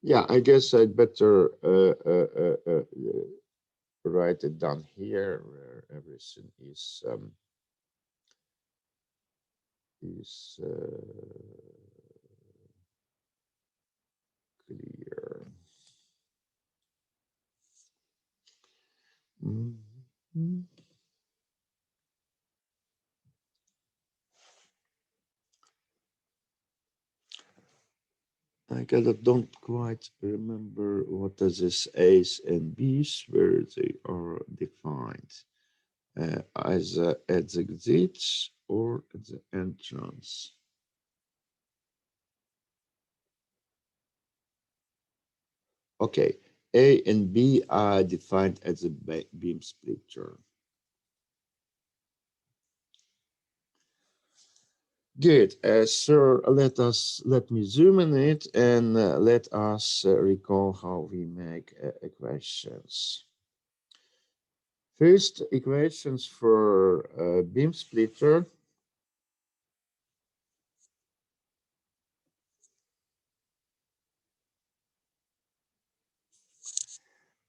Yeah, I guess I'd better write it down here where everything is clear. Mhm. I kind of don't quite remember what is this A's and B's where they are defined as at the exits or at the entrance. Okay, A and B are defined as a beam splitter. Good. So let me zoom in it and let us recall how we make equations. First, equations for beam splitter.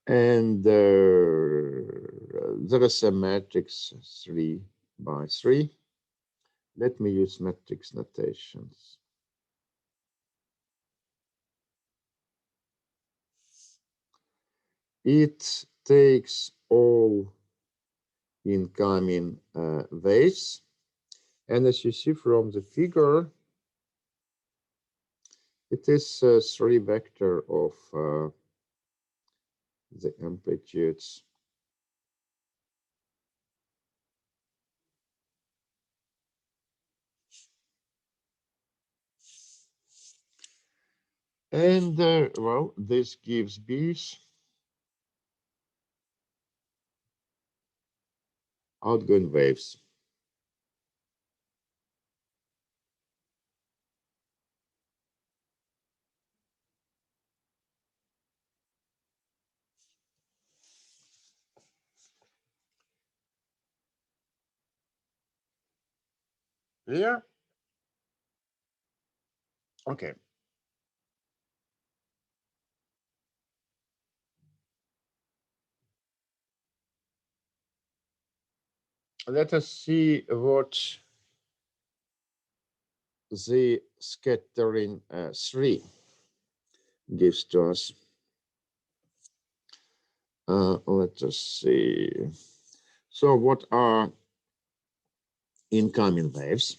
And there is a matrix 3 by 3. Let me use matrix notations. It takes all incoming waves. And as you see from the figure, it is 3 vector of the amplitudes And well, this gives B's outgoing waves. Yeah. Okay. Let us see what the scattering 3 gives to us. Let us see. So what are incoming waves?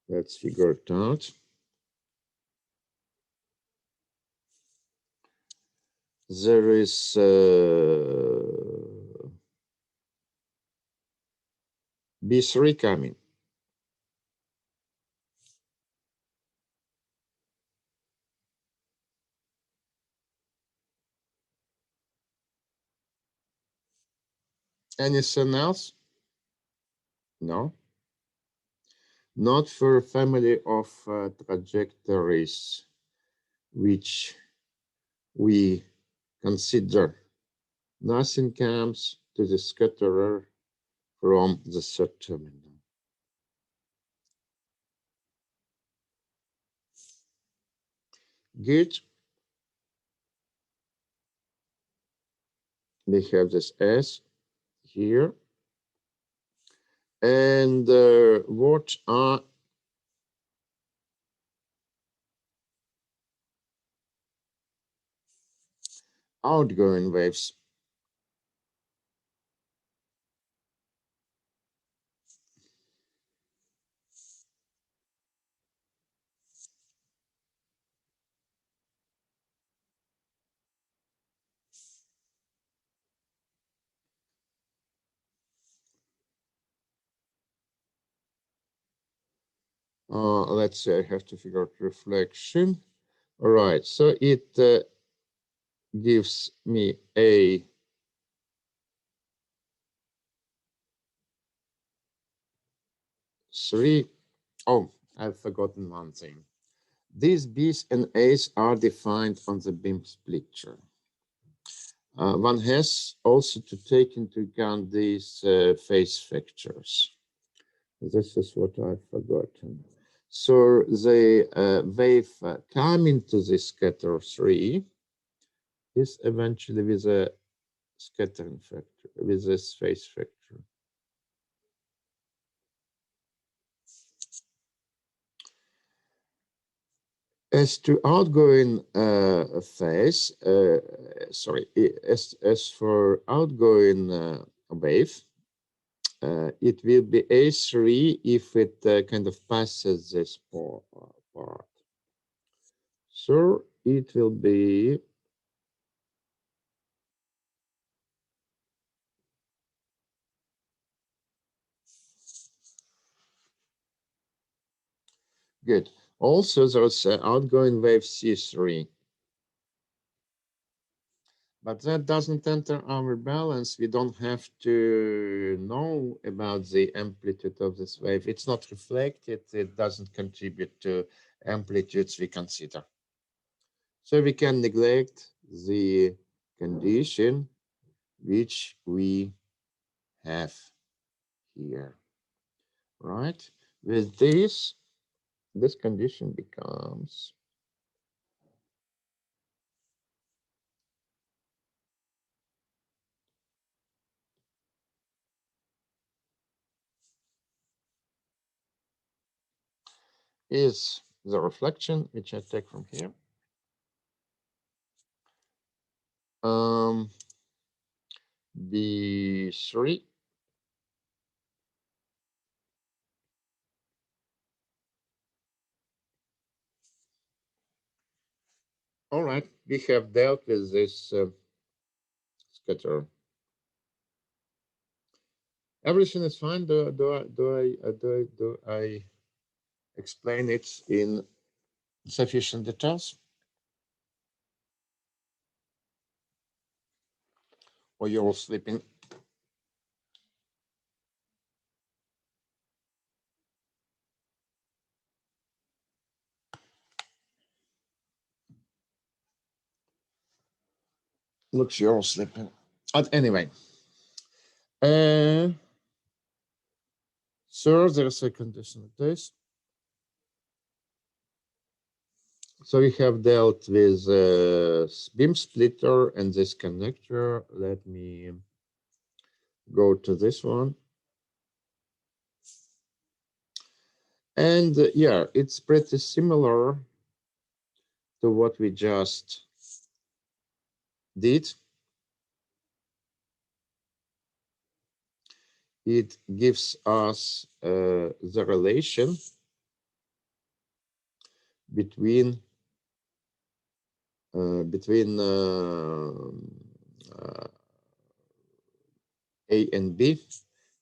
Let's figure it out. There is B3 coming. Anything else? No. Not for a family of trajectories which we consider. Nothing comes to the scatterer from the third terminal. Good. We have this S here. And what are outgoing waves? Let's say I have to figure out reflection. All right, so it gives me a three. Oh, I've forgotten one thing. These B's and A's are defined on the beam splitter. One has also to take into account these phase factors. This is what I've forgotten. So the wave coming to the scatter 3 is eventually with a scattering factor, with this phase factor. As to outgoing phase, as for outgoing wave, it will be A3 if it kind of passes this part. So it will be good. Also, there's outgoing wave C3. But that doesn't enter our balance. We don't have to know about the amplitude of this wave. It's not reflected. It doesn't contribute to amplitudes we consider. So we can neglect the condition which we have here, right? With this condition becomes is the reflection, which I take from here. B3 all right, we have dealt with this scatter. Everything is fine. Do I explain it in Sufficient details? Or you're all sleeping? Looks you're all sleeping. But anyway, so there's a condition of this. So we have dealt with beam splitter and this connector. Let me go to this one. And yeah, it's pretty similar to what we just did. It gives us the relation between A and B.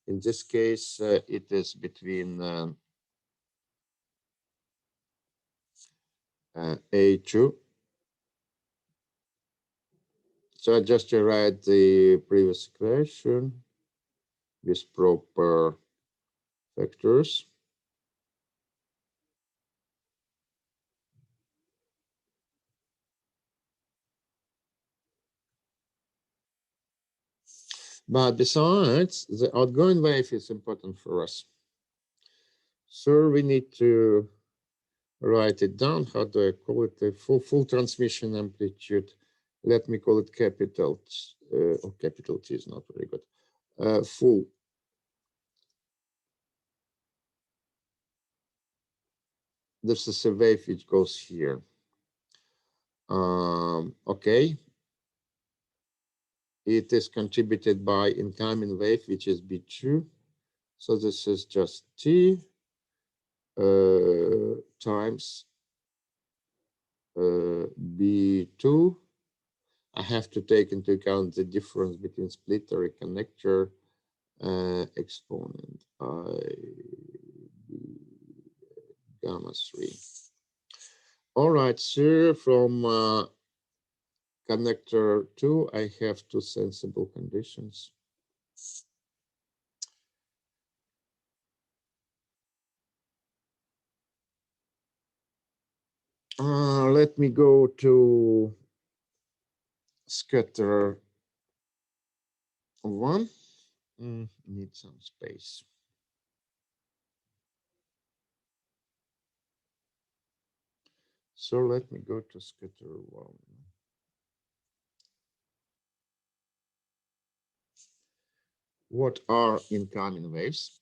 In this case, it is between A2. So I just rewrite the previous equation with proper vectors. But besides, the outgoing wave is important for us. So we need to write it down. How do I call it? A full transmission amplitude. Let me call it capital. Capital T is not very good. Full. This is a wave which goes here. Okay. It is contributed by incoming wave, which is B2. So this is just T times B2. I have to take into account the difference between splitter and connector exponent I gamma 3. All right, so from connector 2, I have two sensible conditions. Let me go to scatter 1. Need some space. So let me go to scatter 1. What are incoming waves?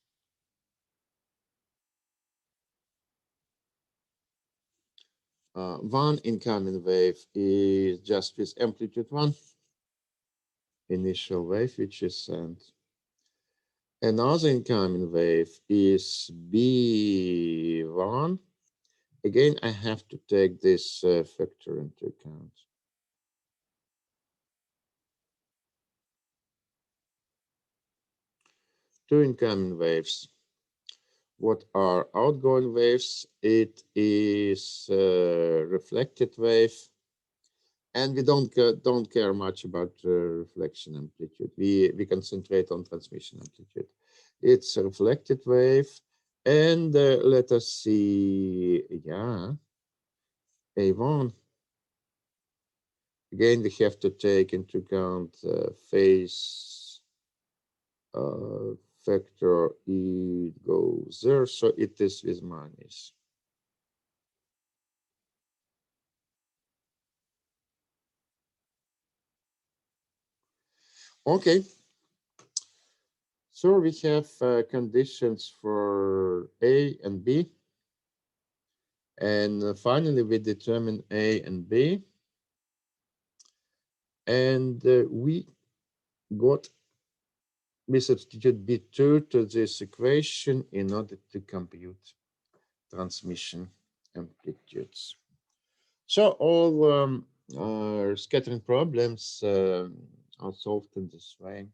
One incoming wave is just with amplitude 1, initial wave, which is sent. Another incoming wave is B1. Again, I have to take this factor into account. Two incoming waves. What are outgoing waves? It is reflected wave, and we don't care much about reflection amplitude. We concentrate on transmission amplitude. It's a reflected wave, and let us see. Yeah, A1. Again, we have to take into account phase factor. It goes there, so it is with minus. Okay, so we have conditions for A and B, and finally we determine A and B, and we substitute B2 to this equation in order to compute transmission amplitudes. So all scattering problems are solved in this way.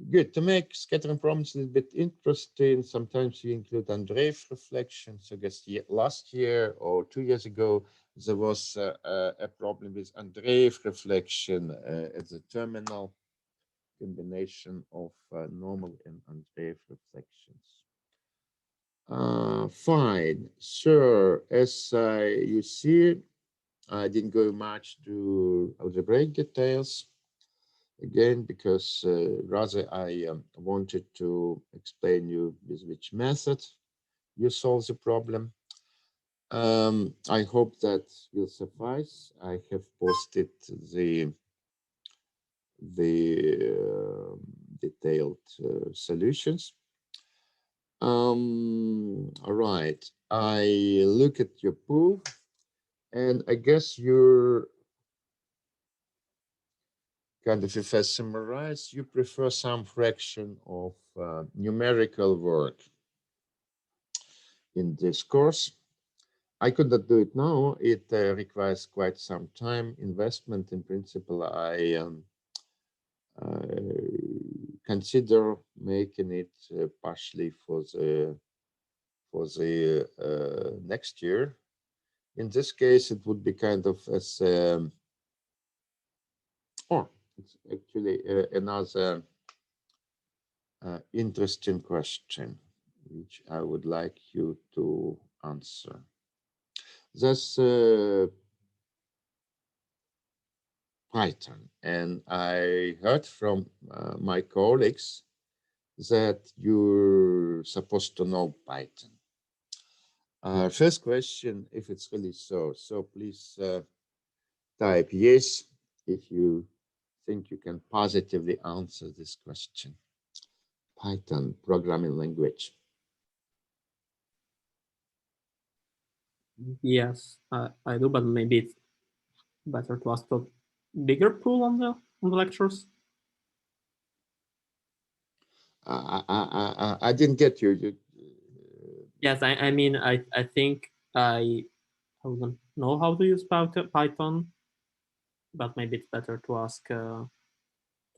Good. To make scattering problems a little bit interesting, sometimes you include Andreev reflection. So I guess last year or 2 years ago, there was a problem with Andreev reflection at the terminal, combination of normal and Andreev reflections. Fine. Sure. As you see, I didn't go much to algebraic details. Again, because rather I wanted to explain you with which method you solve the problem. I hope that will suffice. I have posted the detailed solutions. All right. I look at your proof, and I guess you're kind of, if I summarize, you prefer some fraction of numerical work in this course. I could not do it now. It requires quite some time investment. In principle, I consider making it partially for the next year. In this case, it would be kind of as it's actually another interesting question, which I would like you to answer. That's Python, and I heard from my colleagues that you're supposed to know Python. First question, if it's really so. So please type yes if you think you can positively answer this question. Python programming language. Yes, I do, but maybe it's better to ask a bigger pool on the lectures. I didn't get you. Yes, I mean, I think I don't know how to use Python, but maybe it's better to ask to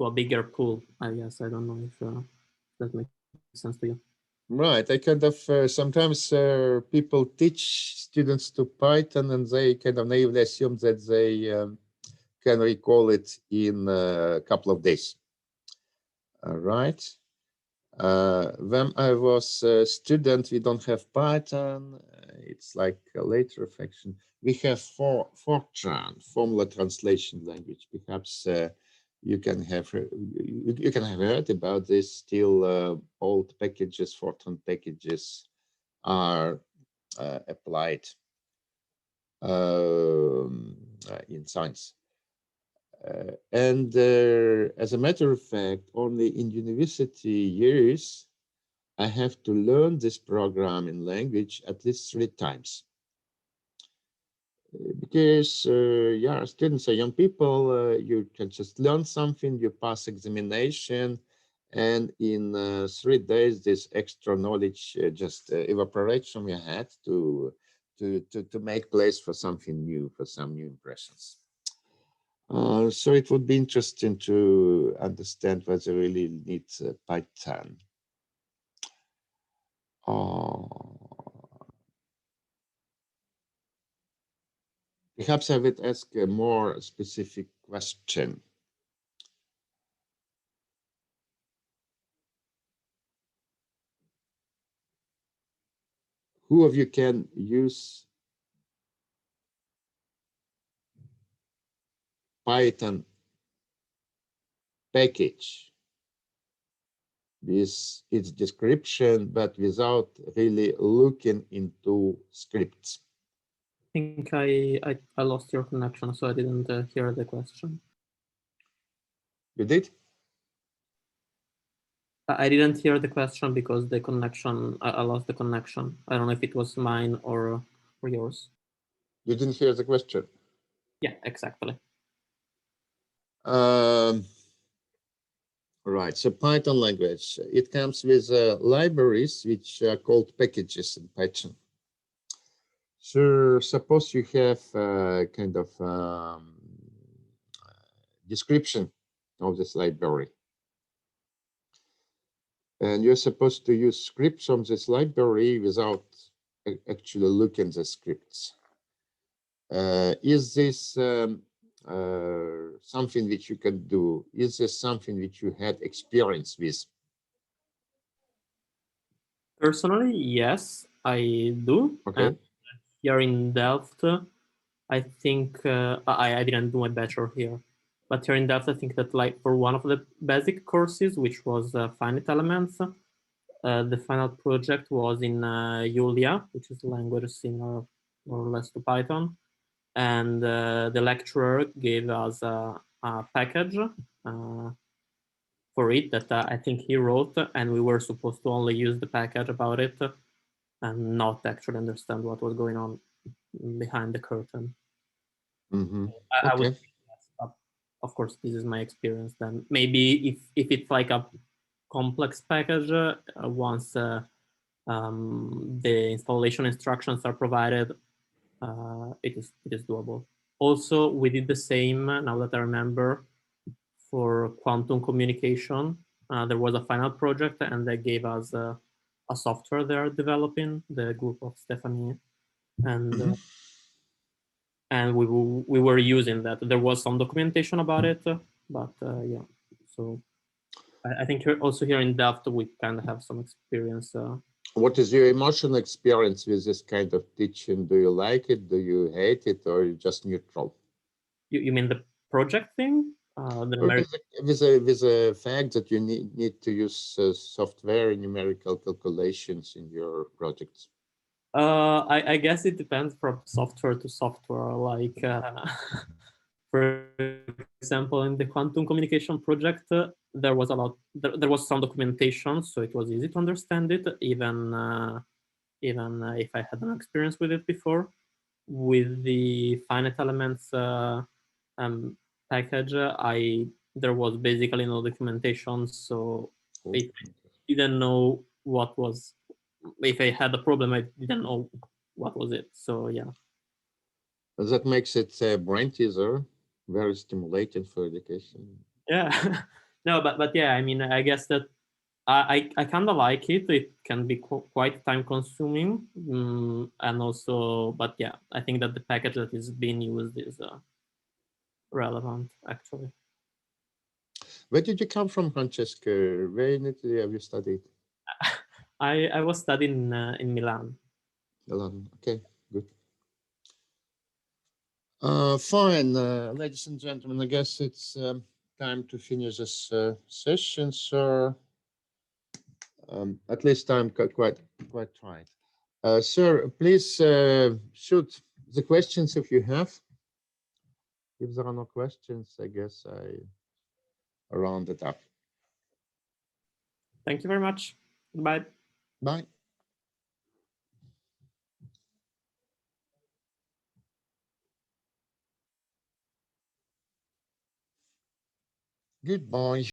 a bigger pool. I guess I don't know if that makes sense to you. Right. I kind of sometimes people teach students to Python and they kind of naively assume that they can recall it in a couple of days. All right. When I was a student, we don't have Python. It's like a later reflection. We have Fortran, formula translation language. Perhaps you can have heard about this. Still, old packages, Fortran packages, are applied in science. And as a matter of fact, only in university years, I have to learn this programming language at least 3 times. Because, yeah, students are young people, you can just learn something, you pass examination, and in 3 days, this extra knowledge just evaporates from your head to make place for something new, for some new impressions. So it would be interesting to understand whether really needs Python. Perhaps I would ask a more specific question. Who of you can use Python package with its description, but without really looking into scripts? I think I lost your connection, so I didn't hear the question. You did? I didn't hear the question because the connection, I lost the connection. I don't know if it was mine or yours. You didn't hear the question? Yeah, exactly. Right, so Python language, it comes with libraries which are called packages in Python. So suppose you have kind of description of this library. And you're supposed to use scripts from this library without actually looking at the scripts. Is this something which you can do? Is this something which you had experience with? Personally, yes, I do. Okay. Here in Delft, I think I didn't do my bachelor here, but here in Delft, I think that like for one of the basic courses, which was finite elements, the final project was in Julia, which is a language similar more or less to Python, and the lecturer gave us a package for it that I think he wrote, and we were supposed to only use the package about it and not actually understand what was going on behind the curtain. Mm-hmm. I would, Okay. of course, this is my experience. Then maybe if it's like a complex package, once the installation instructions are provided, it is doable. Also, we did the same. Now that I remember, for quantum communication, there was a final project, and they gave us a software they're developing. The group of Stephanie and. Mm-hmm. And we were using that. There was some documentation about it, but yeah. So I think also here in Delft we kind of have some experience. What is your emotional experience with this kind of teaching? Do you like it? Do you hate it? Or are you just neutral? You mean the project thing? The Or numeric- with the fact that you need to use software numerical calculations in your projects? I guess it depends from software to software. Like for example, in the quantum communication project, there was a lot. There was some documentation, so it was easy to understand it, even if I had an experience with it before. With the finite elements um, package, there was basically no documentation, so Oh, I didn't know what was. If I had a problem, I didn't know what was it. So yeah. that makes it a brain teaser, very stimulating for education. Yeah. No, but yeah, I mean, I guess that I kind of like it. It can be quite time consuming, and also, but yeah, I think that the package that is being used is relevant actually. Where did you come from, Francesca? Where in Italy have you studied? I was studying in Milan. Milan. Okay, good. Fine, ladies and gentlemen, I guess it's time to finish this session, sir. At least I'm quite right. Sir, please shoot the questions if you have. If there are no questions, I guess I round it up. Thank you very much. Bye. Bye. Goodbye.